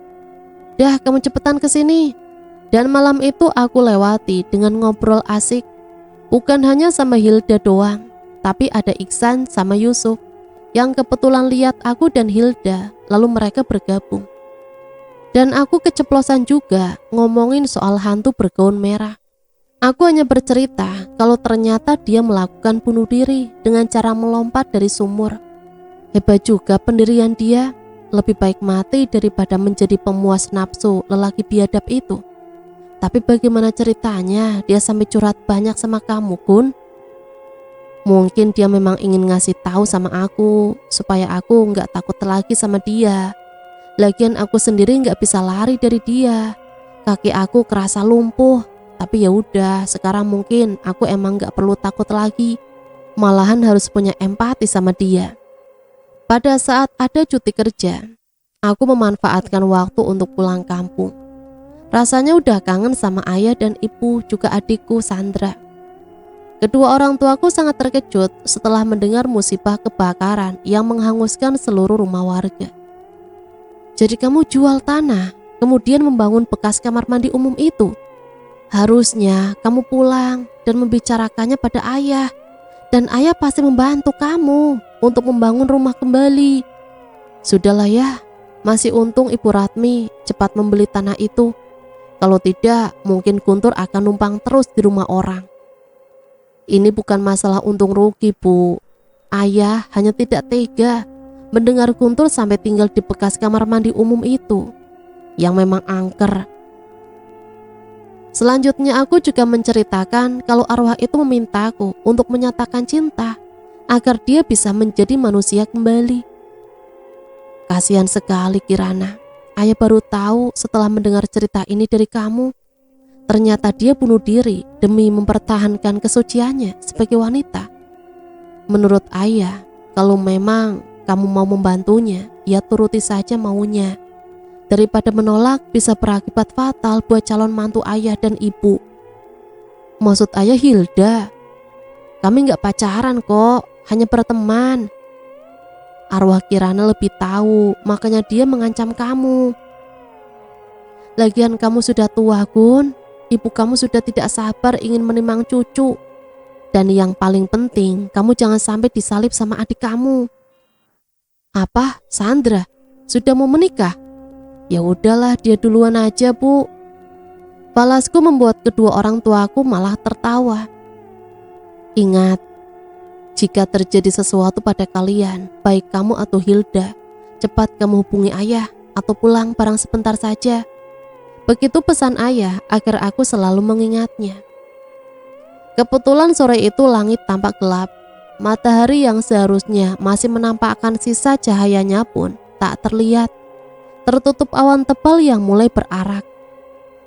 B: Dah, kamu cepetan kesini. Dan malam itu aku lewati dengan ngobrol asik. Bukan hanya sama Hilda doang, tapi ada Iksan sama Yusuf yang kebetulan lihat aku dan Hilda, lalu mereka bergabung. Dan aku keceplosan juga ngomongin soal hantu bergaun merah. Aku hanya bercerita kalau ternyata dia melakukan bunuh diri dengan cara melompat dari sumur. Hebat juga pendirian dia, lebih baik mati daripada menjadi pemuas nafsu lelaki biadab itu. Tapi bagaimana ceritanya dia sampai curhat banyak sama kamu, Kun? Mungkin dia memang ingin ngasih tahu sama aku supaya aku nggak takut lagi sama dia. Lagian aku sendiri nggak bisa lari dari dia. Kaki aku kerasa lumpuh. Tapi ya udah, sekarang mungkin aku emang nggak perlu takut lagi. Malahan harus punya empati sama dia. Pada saat ada cuti kerja, aku memanfaatkan waktu untuk pulang kampung. Rasanya udah kangen sama ayah dan ibu, juga adikku Sandra. Kedua orang tuaku sangat terkejut setelah mendengar musibah kebakaran yang menghanguskan seluruh rumah warga. Jadi kamu jual tanah, kemudian membangun bekas kamar mandi umum itu? Harusnya kamu pulang dan membicarakannya pada ayah. Dan ayah pasti membantu kamu untuk membangun rumah kembali. Sudahlah ya, masih untung Ibu Ratmi cepat membeli tanah itu. Kalau tidak, mungkin Guntur akan numpang terus di rumah orang. Ini bukan masalah untung rugi, Bu. Ayah hanya tidak tega mendengar Guntur sampai tinggal di bekas kamar mandi umum itu, yang memang angker. Selanjutnya aku juga menceritakan kalau arwah itu memintaku untuk menyatakan cinta agar dia bisa menjadi manusia kembali. Kasihan sekali Kirana. Ayah baru tahu setelah mendengar cerita ini dari kamu. Ternyata dia bunuh diri demi mempertahankan kesuciannya sebagai wanita. Menurut ayah, kalau memang kamu mau membantunya, ya turuti saja maunya. Daripada menolak bisa berakibat fatal buat calon mantu ayah dan ibu. Maksud ayah Hilda, kami gak pacaran kok, hanya berteman. Arwah Kirana lebih tahu, makanya dia mengancam kamu. Lagian kamu sudah tua, Gun. Ibu kamu sudah tidak sabar ingin menimang cucu. Dan yang paling penting, kamu jangan sampai disalib sama adik kamu. Apa? Sandra? Sudah mau menikah? Ya udahlah, dia duluan aja, Bu. Balasku membuat kedua orang tuaku malah tertawa. Ingat, jika terjadi sesuatu pada kalian, baik kamu atau Hilda, cepat kamu hubungi ayah atau pulang barang sebentar saja. Begitu pesan ayah agar aku selalu mengingatnya. Kebetulan sore itu langit tampak gelap. Matahari yang seharusnya masih menampakkan sisa cahayanya pun tak terlihat. Tertutup awan tebal yang mulai berarak.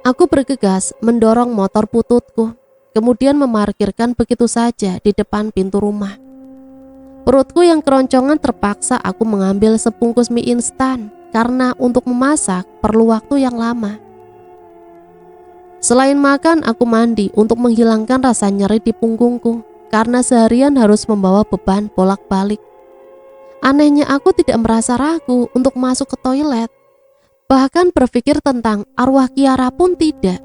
B: Aku bergegas mendorong motor bututku, kemudian memarkirkan begitu saja di depan pintu rumah. Perutku yang keroncongan terpaksa aku mengambil sebungkus mie instan karena untuk memasak perlu waktu yang lama. Selain makan, aku mandi untuk menghilangkan rasa nyeri di punggungku karena seharian harus membawa beban bolak-balik. Anehnya aku tidak merasa ragu untuk masuk ke toilet. Bahkan berpikir tentang arwah Kiara pun tidak.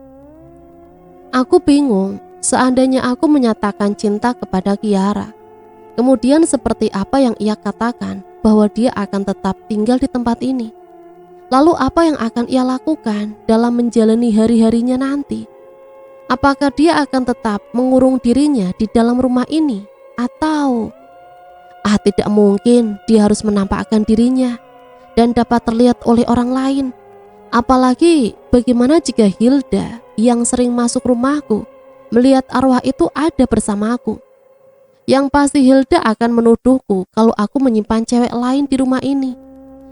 B: Aku bingung, seandainya aku menyatakan cinta kepada Kiara, kemudian seperti apa yang ia katakan bahwa dia akan tetap tinggal di tempat ini. Lalu apa yang akan ia lakukan dalam menjalani hari-harinya nanti? Apakah dia akan tetap mengurung dirinya di dalam rumah ini? Atau tidak mungkin dia harus menampakkan dirinya dan dapat terlihat oleh orang lain. Apalagi bagaimana jika Hilda yang sering masuk rumahku melihat arwah itu ada bersamaku? Yang pasti Hilda akan menuduhku kalau aku menyimpan cewek lain di rumah ini.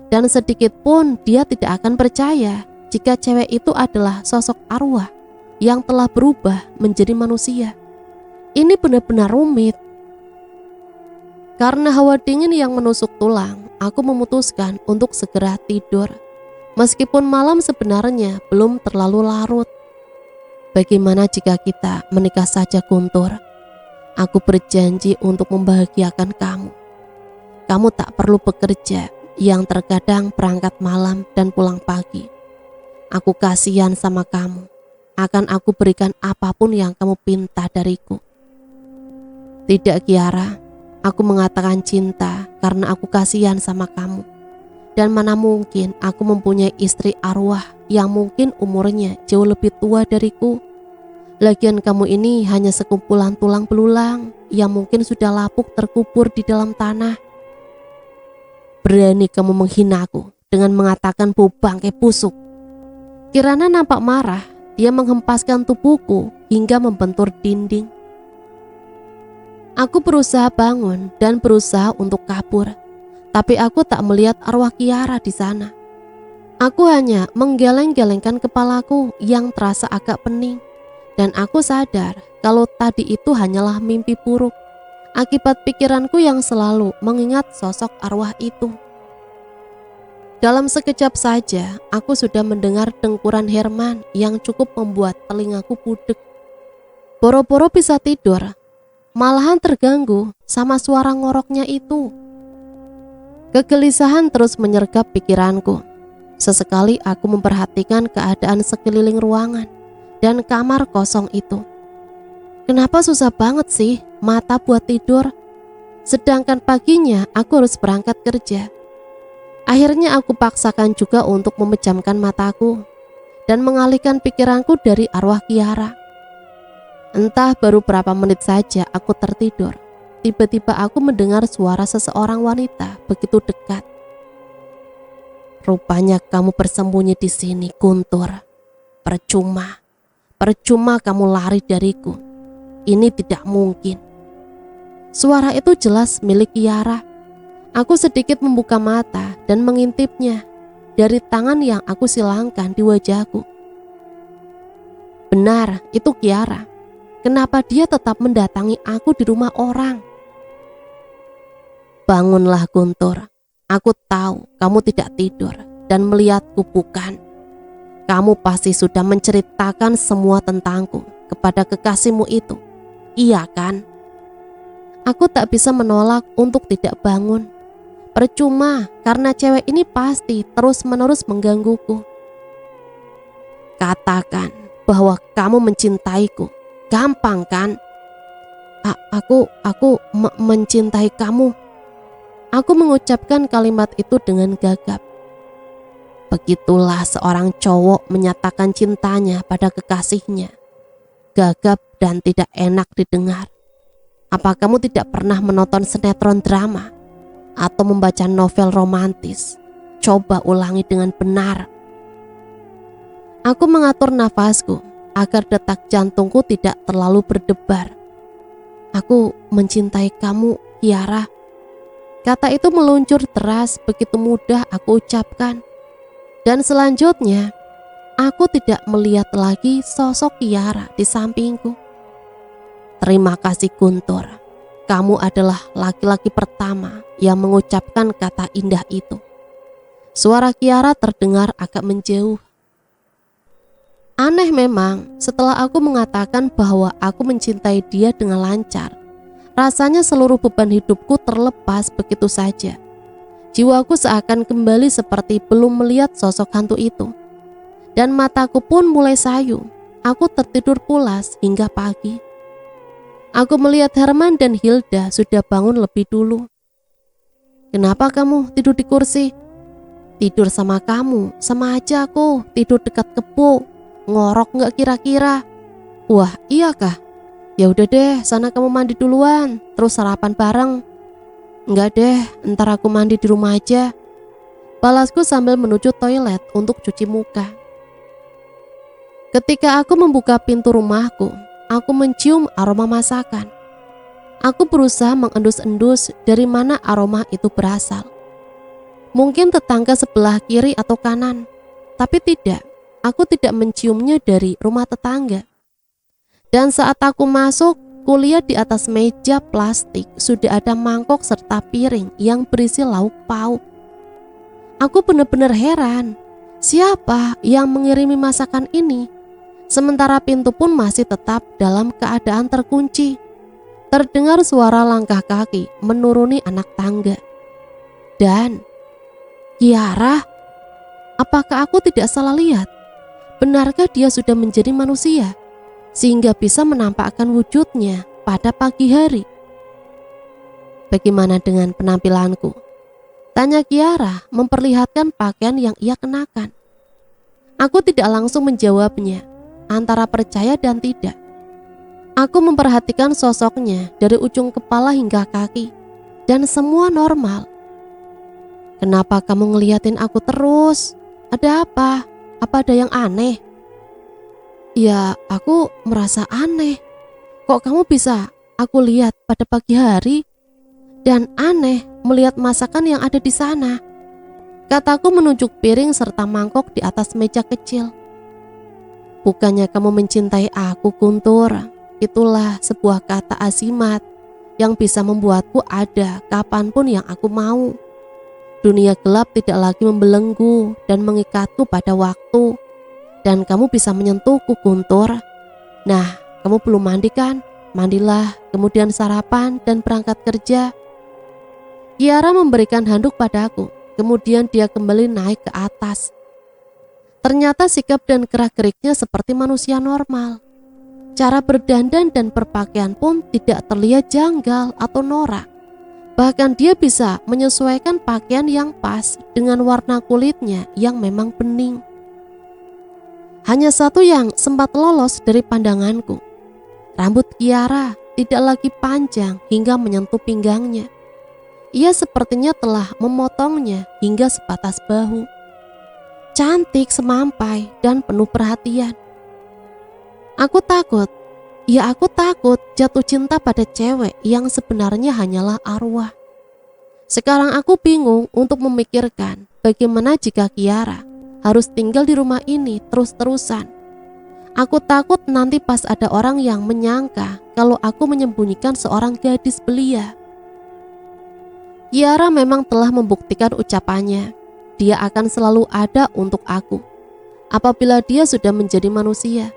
B: Dan sedikit pun dia tidak akan percaya jika cewek itu adalah sosok arwah yang telah berubah menjadi manusia. Ini benar-benar rumit. Karena hawa dingin yang menusuk tulang, aku memutuskan untuk segera tidur. Meskipun malam sebenarnya belum terlalu larut. Bagaimana jika kita menikah saja, Guntur? Aku berjanji untuk membahagiakan kamu. Kamu tak perlu bekerja yang terkadang berangkat malam dan pulang pagi. Aku kasihan sama kamu. Akan aku berikan apapun yang kamu pinta dariku. Tidak, Kiara. Aku mengatakan cinta karena aku kasihan sama kamu. Dan mana mungkin aku mempunyai istri arwah yang mungkin umurnya jauh lebih tua dariku. Lagian kamu ini hanya sekumpulan tulang belulang yang mungkin sudah lapuk terkubur di dalam tanah. Berani kamu menghina aku dengan mengatakan bau bangkai busuk. Kirana nampak marah. Dia menghempaskan tubuhku hingga membentur dinding. Aku berusaha bangun dan berusaha untuk kabur. Tapi aku tak melihat arwah Kiara di sana. Aku hanya menggeleng-gelengkan kepalaku yang terasa agak pening. Dan aku sadar kalau tadi itu hanyalah mimpi buruk. Akibat pikiranku yang selalu mengingat sosok arwah itu. Dalam sekejap saja, aku sudah mendengar dengkuran Herman yang cukup membuat telingaku budek. Boro-boro bisa tidur, malahan terganggu sama suara ngoroknya itu. Kegelisahan terus menyergap pikiranku. Sesekali aku memperhatikan keadaan sekeliling ruangan dan kamar kosong itu. Kenapa susah banget sih mata buat tidur? Sedangkan paginya aku harus berangkat kerja. Akhirnya aku paksakan juga untuk memejamkan mataku dan mengalihkan pikiranku dari arwah Kiara. Entah baru berapa menit saja aku tertidur. Tiba-tiba aku mendengar suara seseorang wanita begitu dekat. Rupanya kamu bersembunyi di sini, Guntur. Percuma kamu lari dariku. Ini tidak mungkin. Suara itu jelas milik Kiara. Aku sedikit membuka mata dan mengintipnya dari tangan yang aku silangkan di wajahku. Benar, itu Kiara. Kenapa dia tetap mendatangi aku di rumah orang? Bangunlah Guntur. Aku tahu kamu tidak tidur dan melihatku bukan. Kamu pasti sudah menceritakan semua tentangku kepada kekasihmu itu. Iya kan? Aku tak bisa menolak untuk tidak bangun. Percuma, karena cewek ini pasti terus-menerus menggangguku. Katakan bahwa kamu mencintaiku. Gampang kan? Aku mencintai kamu. Aku mengucapkan kalimat itu dengan gagap. Begitulah seorang cowok menyatakan cintanya pada kekasihnya. Gagap dan tidak enak didengar. Apa kamu tidak pernah menonton sinetron drama atau membaca novel romantis? Coba ulangi dengan benar. Aku mengatur nafasku agar detak jantungku tidak terlalu berdebar. Aku mencintai kamu, Kiara. Kata itu meluncur deras, begitu mudah aku ucapkan. Dan selanjutnya, aku tidak melihat lagi sosok Kiara di sampingku. Terima kasih Guntur, kamu adalah laki-laki pertama yang mengucapkan kata indah itu. Suara Kiara terdengar agak menjauh. Aneh memang, setelah aku mengatakan bahwa aku mencintai dia dengan lancar, rasanya seluruh beban hidupku terlepas begitu saja. Jiwaku seakan kembali seperti belum melihat sosok hantu itu. Dan mataku pun mulai sayu. Aku tertidur pulas hingga pagi. Aku melihat Herman dan Hilda sudah bangun lebih dulu. Kenapa kamu tidur di kursi? Tidur sama kamu, sama aja aku tidur dekat kebo. Ngorok nggak kira-kira? Wah, iya kah? Ya udah deh, sana kamu mandi duluan, terus sarapan bareng. Enggak deh, ntar aku mandi di rumah aja. Balasku sambil menuju toilet untuk cuci muka. Ketika aku membuka pintu rumahku, aku mencium aroma masakan. Aku berusaha mengendus-endus dari mana aroma itu berasal. Mungkin tetangga sebelah kiri atau kanan, tapi tidak. Aku tidak menciumnya dari rumah tetangga. Dan saat aku masuk, kulihat di atas meja plastik sudah ada mangkok serta piring yang berisi lauk pauk. Aku benar-benar heran, siapa yang mengirimi masakan ini? Sementara pintu pun masih tetap dalam keadaan terkunci. Terdengar suara langkah kaki menuruni anak tangga. Dan Kiara, apakah aku tidak salah lihat? Benarkah dia sudah menjadi manusia sehingga bisa menampakkan wujudnya pada pagi hari? Bagaimana dengan penampilanku? Tanya Kiara memperlihatkan pakaian yang ia kenakan. Aku tidak langsung menjawabnya, antara percaya dan tidak. Aku memperhatikan sosoknya dari ujung kepala hingga kaki, dan semua normal. Kenapa kamu ngeliatin aku terus? Ada apa? Apa ada yang aneh? Ya, aku merasa aneh. Kok kamu bisa aku lihat pada pagi hari? Dan aneh melihat masakan yang ada di sana. Kataku menunjuk piring serta mangkok di atas meja kecil. Bukannya kamu mencintai aku, Guntur. Itulah sebuah kata azimat yang bisa membuatku ada kapanpun yang aku mau. Dunia gelap tidak lagi membelenggu dan mengikatku pada waktu. Dan kamu bisa menyentuhku, Guntur. Nah, kamu belum mandi kan? Mandilah, kemudian sarapan dan berangkat kerja. Kiara memberikan handuk padaku. Kemudian dia kembali naik ke atas. Ternyata sikap dan gerak-geriknya seperti manusia normal. Cara berdandan dan berpakaian pun tidak terlihat janggal atau norak. Bahkan dia bisa menyesuaikan pakaian yang pas dengan warna kulitnya yang memang bening. Hanya satu yang sempat lolos dari pandanganku. Rambut Kiara tidak lagi panjang hingga menyentuh pinggangnya. Ia sepertinya telah memotongnya hingga sebatas bahu. Cantik semampai dan penuh perhatian. Aku takut Ya aku takut jatuh cinta pada cewek yang sebenarnya hanyalah arwah. Sekarang aku bingung untuk memikirkan bagaimana jika Kiara harus tinggal di rumah ini terus-terusan. Aku takut nanti pas ada orang yang menyangka kalau aku menyembunyikan seorang gadis belia. Kiara memang telah membuktikan ucapannya. Dia akan selalu ada untuk aku apabila dia sudah menjadi manusia.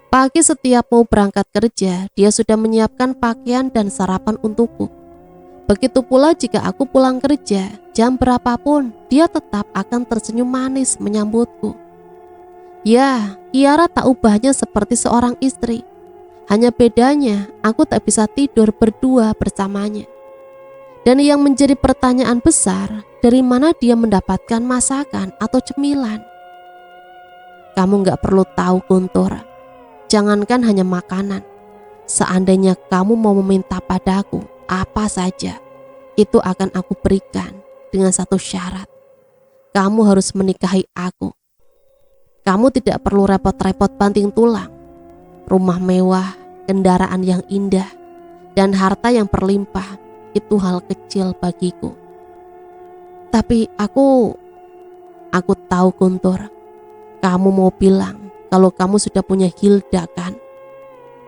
B: Pagi setiap mau berangkat kerja, dia sudah menyiapkan pakaian dan sarapan untukku. Begitu pula jika aku pulang kerja, jam berapapun, dia tetap akan tersenyum manis menyambutku. Ya, Kiara tak ubahnya seperti seorang istri. Hanya bedanya, aku tak bisa tidur berdua bersamanya. Dan yang menjadi pertanyaan besar, dari mana dia mendapatkan masakan atau cemilan? Kamu gak perlu tahu, Guntur. Jangankan hanya makanan. Seandainya kamu mau meminta padaku apa saja, itu akan aku berikan dengan satu syarat. Kamu harus menikahi aku. Kamu tidak perlu repot-repot banting tulang. Rumah mewah, kendaraan yang indah, dan harta yang berlimpah itu hal kecil bagiku. Tapi aku tahu, Guntur. Kamu mau bilang kalau kamu sudah punya Hilda, kan?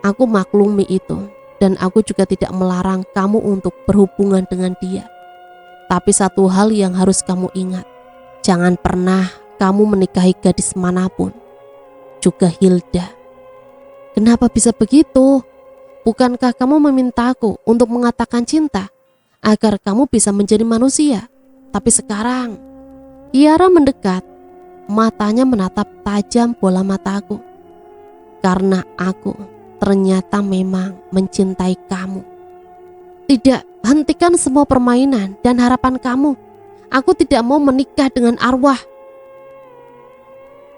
B: Aku maklumi itu, dan aku juga tidak melarang kamu untuk berhubungan dengan dia. Tapi satu hal yang harus kamu ingat, jangan pernah kamu menikahi gadis manapun, juga Hilda. Kenapa bisa begitu? Bukankah kamu memintaku untuk mengatakan cinta, agar kamu bisa menjadi manusia? Tapi sekarang, Kiara mendekat, matanya menatap tajam bola mataku. Karena aku ternyata memang mencintai kamu. Tidak, hentikan semua permainan dan harapan kamu. Aku tidak mau menikah dengan arwah.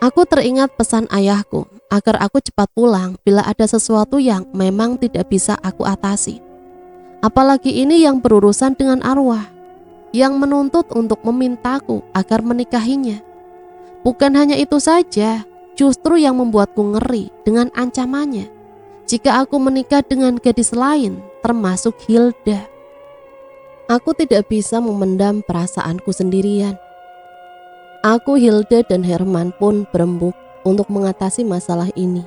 B: Aku teringat pesan ayahku agar aku cepat pulang bila ada sesuatu yang memang tidak bisa aku atasi. Apalagi ini yang berurusan dengan arwah, yang menuntut untuk memintaku agar menikahinya. Bukan hanya itu saja, justru yang membuatku ngeri dengan ancamannya jika aku menikah dengan gadis lain, termasuk Hilda. Aku tidak bisa memendam perasaanku sendirian. Aku, Hilda, dan Herman pun berembuk untuk mengatasi masalah ini.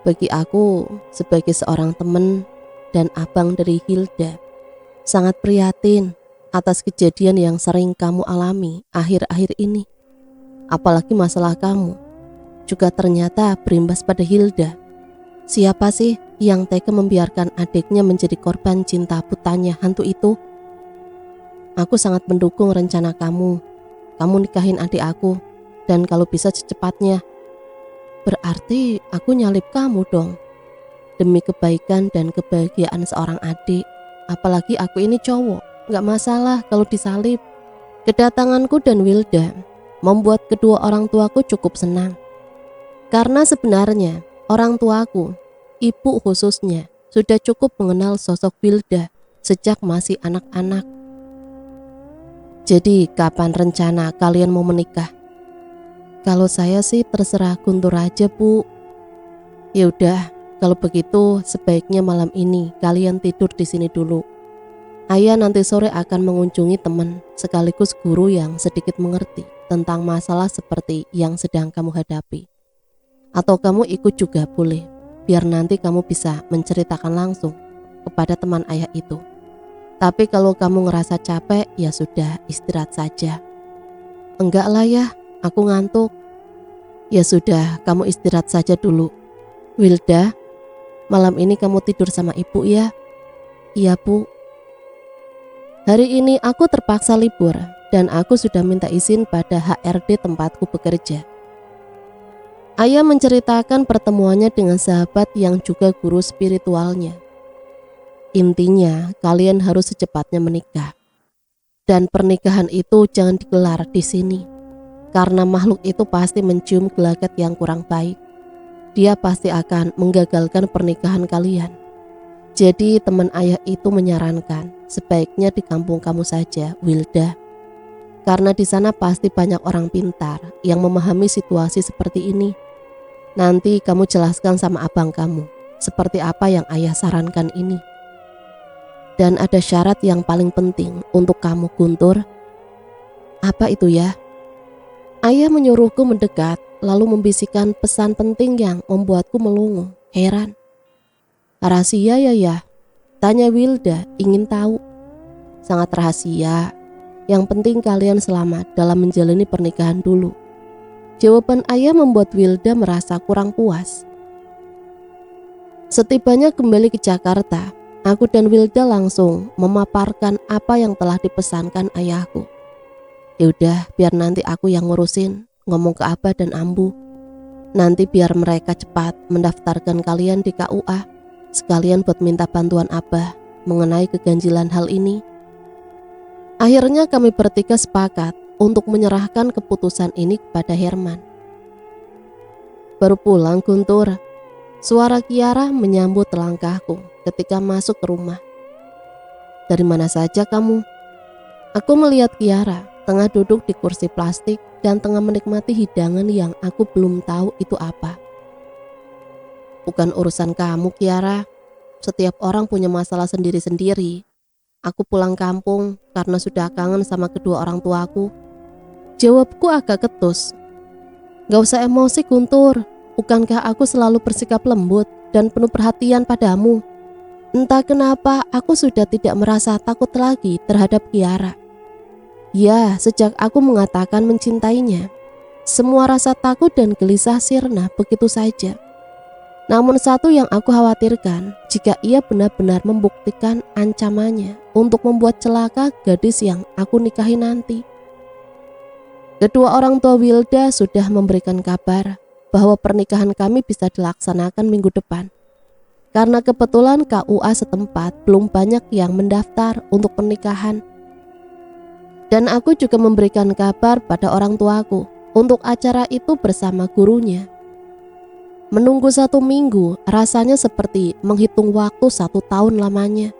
B: Bagi aku, sebagai seorang teman dan abang dari Hilda, sangat prihatin atas kejadian yang sering kamu alami akhir-akhir ini. Apalagi masalah kamu juga ternyata berimbas pada Hilda. Siapa sih yang tega membiarkan adiknya menjadi korban cinta butanya hantu itu? Aku sangat mendukung rencana kamu. Kamu nikahin adik aku, dan kalau bisa secepatnya. Berarti aku nyalip kamu dong. Demi kebaikan dan kebahagiaan seorang adik. Apalagi aku ini cowok, gak masalah kalau disalip. Kedatanganku dan Wilda membuat kedua orang tuaku cukup senang. Karena sebenarnya orang tuaku, ibu khususnya, sudah cukup mengenal sosok Wilda sejak masih anak-anak. Jadi kapan rencana kalian mau menikah? Kalau saya sih terserah Guntur aja, Bu. Ya udah, kalau begitu sebaiknya malam ini kalian tidur di sini dulu. Ayah nanti sore akan mengunjungi teman sekaligus guru yang sedikit mengerti tentang masalah seperti yang sedang kamu hadapi. Atau kamu ikut juga boleh, biar nanti kamu bisa menceritakan langsung kepada teman ayah itu. Tapi kalau kamu ngerasa capek, ya sudah, istirahat saja. Enggak lah ya, aku ngantuk. Ya sudah, kamu istirahat saja dulu. Wilda, malam ini kamu tidur sama ibu ya? Iya, Bu. Hari ini aku terpaksa libur dan aku sudah minta izin pada HRD tempatku bekerja. Ayah menceritakan pertemuannya dengan sahabat yang juga guru spiritualnya. Intinya, kalian harus secepatnya menikah. Dan pernikahan itu jangan digelar di sini. Karena makhluk itu pasti mencium gelagat yang kurang baik. Dia pasti akan menggagalkan pernikahan kalian. Jadi teman ayah itu menyarankan sebaiknya di kampung kamu saja, Wilda. Karena di sana pasti banyak orang pintar yang memahami situasi seperti ini. Nanti kamu jelaskan sama abang kamu seperti apa yang ayah sarankan ini. Dan ada syarat yang paling penting untuk kamu, Guntur. Apa itu ya? Ayah menyuruhku mendekat lalu membisikkan pesan penting yang membuatku melongo, heran. Rahasia ya? Tanya Wilda ingin tahu. Sangat rahasia. Yang penting kalian selamat dalam menjalani pernikahan dulu. Jawaban ayah membuat Wilda merasa kurang puas. Setibanya kembali ke Jakarta, aku dan Wilda langsung memaparkan apa yang telah dipesankan ayahku. Yaudah, biar nanti aku yang ngurusin, ngomong ke Abah dan Ambu. Nanti biar mereka cepat mendaftarkan kalian di KUA, sekalian buat minta bantuan Abah mengenai keganjilan hal ini. Akhirnya kami bertiga sepakat untuk menyerahkan keputusan ini kepada Herman. Baru pulang, Guntur. Suara Kiara menyambut langkahku ketika masuk ke rumah. Dari mana saja kamu? Aku melihat Kiara tengah duduk di kursi plastik dan tengah menikmati hidangan yang aku belum tahu itu apa. Bukan urusan kamu, Kiara. Setiap orang punya masalah sendiri-sendiri. Aku pulang kampung karena sudah kangen sama kedua orang tuaku. Jawabku agak ketus. Gak usah emosi, Guntur. Bukankah aku selalu bersikap lembut dan penuh perhatian padamu? Entah kenapa aku sudah tidak merasa takut lagi terhadap Kiara. Ya, sejak aku mengatakan mencintainya, semua rasa takut dan gelisah sirna begitu saja. Namun satu yang aku khawatirkan, jika ia benar-benar membuktikan ancamannya untuk membuat celaka gadis yang aku nikahi nanti. Kedua orang tua Wilda sudah memberikan kabar bahwa pernikahan kami bisa dilaksanakan minggu depan. Karena kebetulan KUA setempat belum banyak yang mendaftar untuk pernikahan. Dan aku juga memberikan kabar pada orang tuaku untuk acara itu bersama gurunya. Menunggu 1 minggu rasanya seperti menghitung waktu 1 tahun lamanya.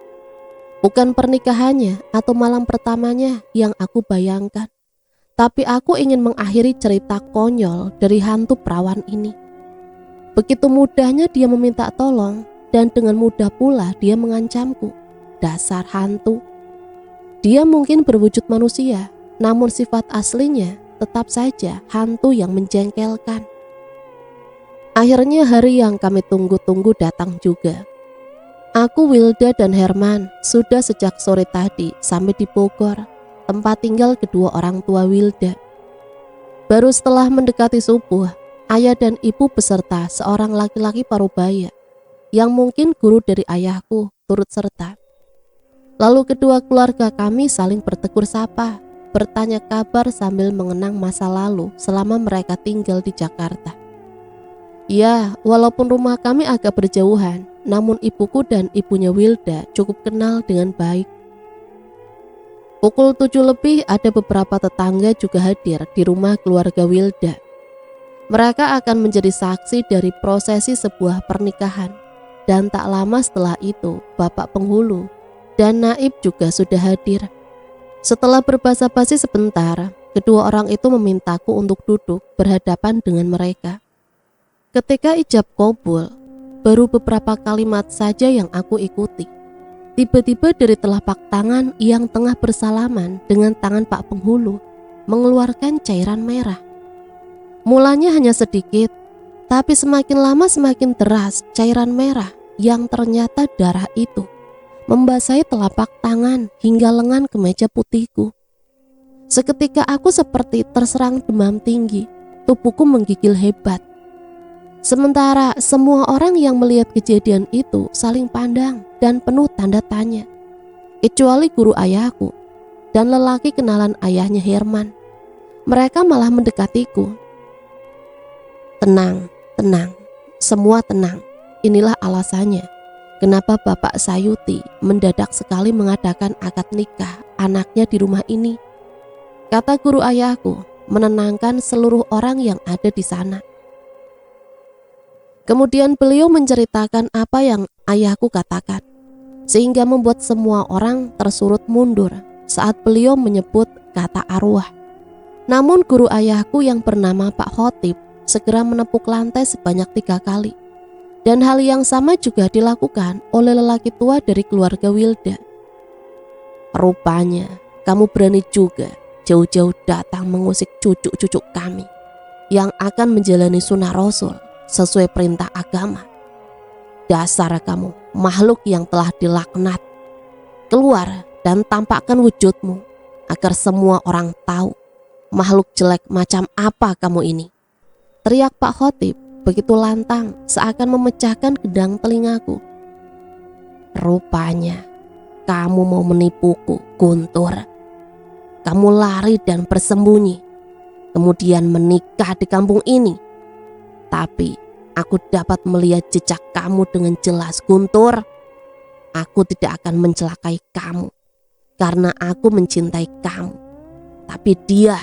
B: Bukan pernikahannya atau malam pertamanya yang aku bayangkan. Tapi aku ingin mengakhiri cerita konyol dari hantu perawan ini. Begitu mudahnya dia meminta tolong dan dengan mudah pula dia mengancamku. Dasar hantu. Dia mungkin berwujud manusia, namun sifat aslinya tetap saja hantu yang menjengkelkan. Akhirnya hari yang kami tunggu-tunggu datang juga. Aku, Wilda dan Herman sudah sejak sore tadi sampai di Bogor, tempat tinggal kedua orang tua Wilda. Baru setelah mendekati subuh, ayah dan ibu beserta seorang laki-laki parubaya yang mungkin guru dari ayahku turut serta. Lalu kedua keluarga kami saling bertegur sapa, bertanya kabar sambil mengenang masa lalu selama mereka tinggal di Jakarta. Ya, walaupun rumah kami agak berjauhan, namun ibuku dan ibunya Wilda cukup kenal dengan baik. Pukul 7 lebih ada beberapa tetangga juga hadir di rumah keluarga Wilda. Mereka akan menjadi saksi dari prosesi sebuah pernikahan. Dan tak lama setelah itu, Bapak Penghulu dan Naib juga sudah hadir. Setelah berbasa-basi sebentar, kedua orang itu memintaku untuk duduk berhadapan dengan mereka. Ketika ijab qabul, baru beberapa kalimat saja yang aku ikuti. Tiba-tiba dari telapak tangan yang tengah bersalaman dengan tangan Pak Penghulu mengeluarkan cairan merah. Mulanya hanya sedikit, tapi semakin lama semakin deras cairan merah yang ternyata darah itu membasahi telapak tangan hingga lengan kemeja putihku. Seketika aku seperti terserang demam tinggi, tubuhku menggigil hebat. Sementara semua orang yang melihat kejadian itu saling pandang dan penuh tanda tanya. Kecuali guru ayahku dan lelaki kenalan ayahnya Herman. Mereka malah mendekatiku. Tenang, semua tenang. Inilah alasannya kenapa Bapak Sayuti mendadak sekali mengadakan akad nikah anaknya di rumah ini. Kata guru ayahku menenangkan seluruh orang yang ada di sana. Kemudian beliau menceritakan apa yang ayahku katakan, sehingga membuat semua orang tersurut mundur saat beliau menyebut kata arwah. Namun guru ayahku yang bernama Pak Khotib segera menepuk lantai sebanyak 3 kali. Dan hal yang sama juga dilakukan oleh lelaki tua dari keluarga Wilda. Rupanya kamu berani juga jauh-jauh datang mengusik cucu-cucu kami yang akan menjalani sunnah Rasul sesuai perintah agama. Dasar kamu makhluk yang telah dilaknat. Keluar dan tampakkan wujudmu agar semua orang tahu makhluk jelek macam apa kamu ini. Teriak Pak Khotib begitu lantang seakan memecahkan gendang telingaku. Rupanya kamu mau menipuku, Guntur. Kamu lari dan bersembunyi, kemudian menikah di kampung ini. Tapi aku dapat melihat jejak kamu dengan jelas, Guntur. Aku tidak akan mencelakai kamu karena aku mencintai kamu. Tapi dia,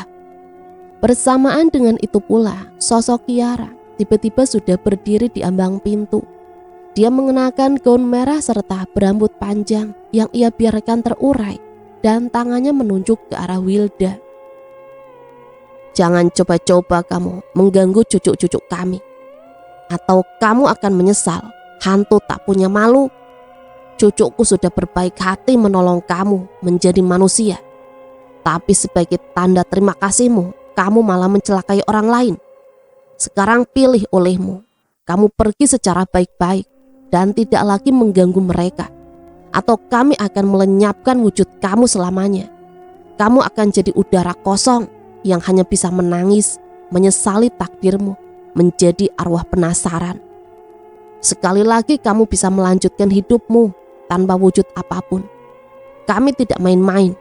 B: bersamaan dengan itu pula, sosok Kiara tiba-tiba sudah berdiri di ambang pintu. Dia mengenakan gaun merah serta berambut panjang yang ia biarkan terurai dan tangannya menunjuk ke arah Wilda. Jangan coba-coba kamu mengganggu cucu-cucu kami, atau kamu akan menyesal, hantu tak punya malu. Cucuku sudah berbaik hati menolong kamu menjadi manusia. Tapi sebagai tanda terima kasihmu, kamu malah mencelakai orang lain. Sekarang pilih olehmu, kamu pergi secara baik-baik dan tidak lagi mengganggu mereka, atau kami akan melenyapkan wujud kamu selamanya. Kamu akan jadi udara kosong yang hanya bisa menangis, menyesali takdirmu menjadi arwah penasaran. Sekali lagi kamu bisa melanjutkan hidupmu tanpa wujud apapun. Kami tidak main-main.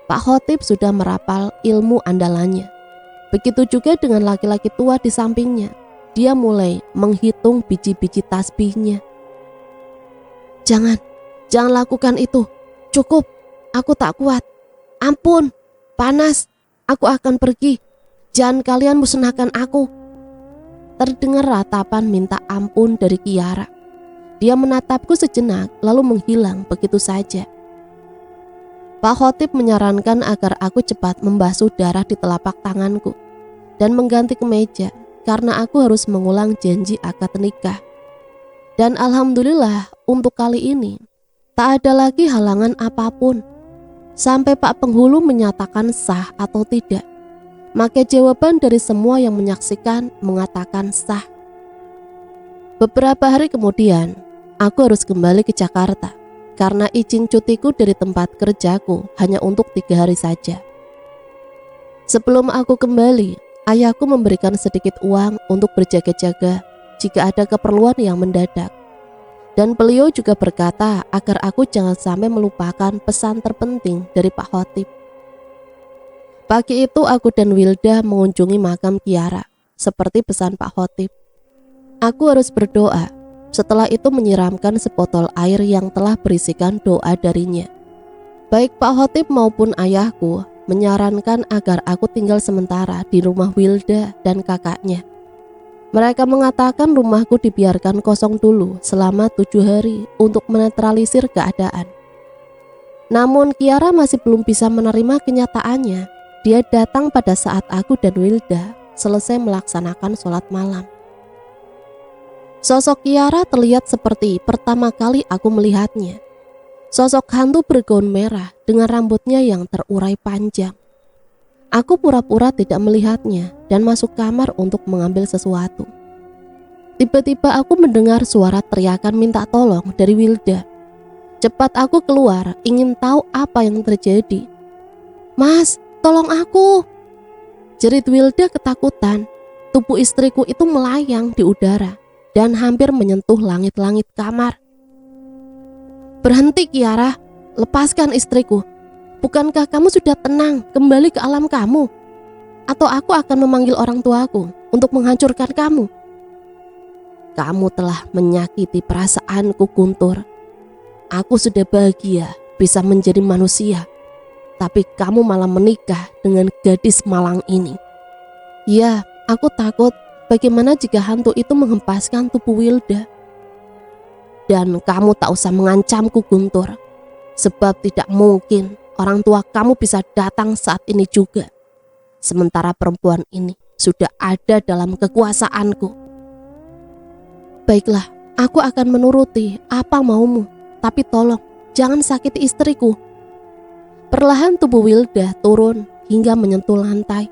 B: Pak Khotib sudah merapal ilmu andalannya. Begitu juga dengan laki-laki tua di sampingnya. Dia mulai menghitung biji-biji tasbihnya. Jangan lakukan itu. Cukup, aku tak kuat. Ampun, panas, aku akan pergi. Jangan kalian musnahkan aku. Terdengar ratapan minta ampun dari Kiara. Dia menatapku sejenak lalu menghilang begitu saja. Pak Khotib menyarankan agar aku cepat membasuh darah di telapak tanganku dan mengganti kemeja karena aku harus mengulang janji akad nikah. Dan alhamdulillah untuk kali ini tak ada lagi halangan apapun. Sampai Pak Penghulu menyatakan sah atau tidak, maka jawaban dari semua yang menyaksikan mengatakan sah. Beberapa hari kemudian, aku harus kembali ke Jakarta karena izin cutiku dari tempat kerjaku hanya untuk 3 hari saja. Sebelum aku kembali, ayahku memberikan sedikit uang untuk berjaga-jaga jika ada keperluan yang mendadak. Dan beliau juga berkata agar aku jangan sampai melupakan pesan terpenting dari Pak Khotib. Pagi itu aku dan Wilda mengunjungi makam Kiara, seperti pesan Pak Khotib. Aku harus berdoa, setelah itu menyiramkan sebotol air yang telah berisikan doa darinya. Baik Pak Khotib maupun ayahku menyarankan agar aku tinggal sementara di rumah Wilda dan kakaknya. Mereka mengatakan rumahku dibiarkan kosong dulu selama 7 hari untuk menetralisir keadaan. Namun Kiara masih belum bisa menerima kenyataannya. Dia datang pada saat aku dan Wilda selesai melaksanakan sholat malam. Sosok Kiara terlihat seperti pertama kali aku melihatnya. Sosok hantu bergaun merah dengan rambutnya yang terurai panjang. Aku pura-pura tidak melihatnya dan masuk kamar untuk mengambil sesuatu. Tiba-tiba aku mendengar suara teriakan minta tolong dari Wilda. Cepat aku keluar, ingin tahu apa yang terjadi. Mas, tolong aku! Jerit Wilda ketakutan. Tubuh istriku itu melayang di udara dan hampir menyentuh langit-langit kamar. Berhenti Kiara, lepaskan istriku. Bukankah kamu sudah tenang kembali ke alam kamu? Atau aku akan memanggil orang tuaku untuk menghancurkan kamu? Kamu telah menyakiti perasaanku, Guntur. Aku sudah bahagia bisa menjadi manusia, tapi kamu malah menikah dengan gadis malang ini. Ya, aku takut bagaimana jika hantu itu menghempaskan tubuh Wilda. Dan kamu tak usah mengancamku, Guntur, sebab tidak mungkin orang tua kamu bisa datang saat ini juga. Sementara perempuan ini sudah ada dalam kekuasaanku. Baiklah, aku akan menuruti apa maumu, tapi tolong jangan sakiti istriku. Perlahan tubuh Wilda turun hingga menyentuh lantai.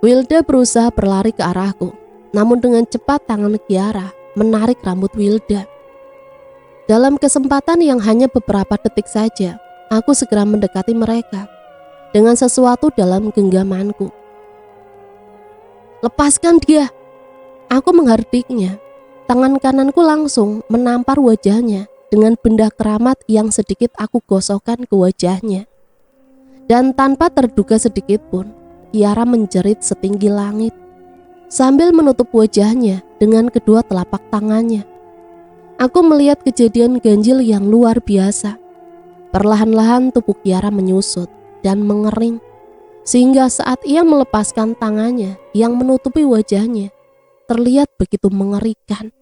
B: Wilda berusaha berlari ke arahku, namun dengan cepat tangan Kiara menarik rambut Wilda. Dalam kesempatan yang hanya beberapa detik saja, aku segera mendekati mereka dengan sesuatu dalam genggamanku. Lepaskan dia! Aku menghardiknya. Tangan kananku langsung menampar wajahnya dengan benda keramat yang sedikit aku gosokkan ke wajahnya. Dan tanpa terduga sedikit pun, Kiara menjerit setinggi langit sambil menutup wajahnya dengan kedua telapak tangannya. Aku melihat kejadian ganjil yang luar biasa. Perlahan-lahan tubuh Kiara menyusut dan mengering, sehingga saat ia melepaskan tangannya yang menutupi wajahnya, terlihat begitu mengerikan.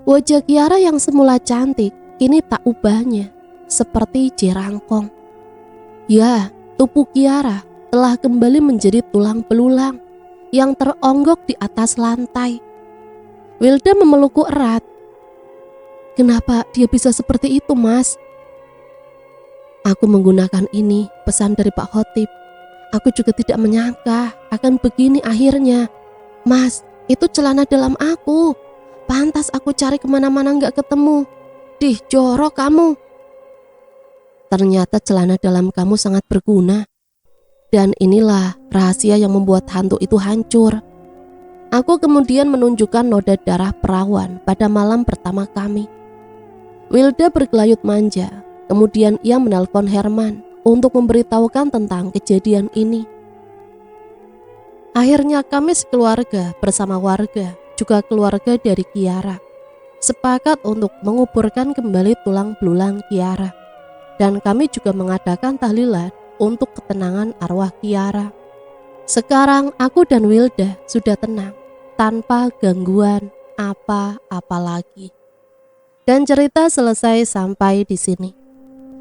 B: Wajah Kiara yang semula cantik, kini tak ubahnya, seperti jerangkong. Ya, tubuh Kiara telah kembali menjadi tulang belulang yang teronggok di atas lantai. Wilda memelukku erat. Kenapa dia bisa seperti itu, Mas? Aku menggunakan ini, pesan dari Pak Khotib. Aku juga tidak menyangka akan begini akhirnya. Mas, itu celana dalam aku. Pantas aku cari kemana-mana gak ketemu. Dih, jorok kamu. Ternyata celana dalam kamu sangat berguna. Dan inilah rahasia yang membuat hantu itu hancur. Aku kemudian menunjukkan noda darah perawan pada malam pertama kami. Wilda bergelayut manja. Kemudian ia menelpon Herman untuk memberitahukan tentang kejadian ini. Akhirnya kami sekeluarga bersama warga, juga keluarga dari Kiara, sepakat untuk menguburkan kembali tulang belulang Kiara. Dan kami juga mengadakan tahlilan untuk ketenangan arwah Kiara. Sekarang aku dan Wilda sudah tenang, tanpa gangguan apa-apa lagi. Dan cerita selesai sampai di sini.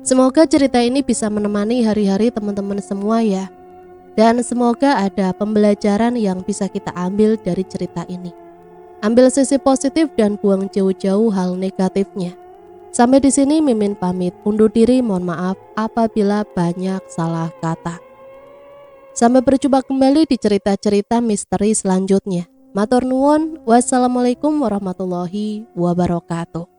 B: Semoga cerita ini bisa menemani hari-hari teman-teman semua ya. Dan semoga ada pembelajaran yang bisa kita ambil dari cerita ini. Ambil sisi positif dan buang jauh-jauh hal negatifnya. Sampai di sini Mimin pamit undur diri, mohon maaf apabila banyak salah kata. Sampai berjumpa kembali di cerita-cerita misteri selanjutnya. Matur nuwun, wassalamualaikum warahmatullahi wabarakatuh.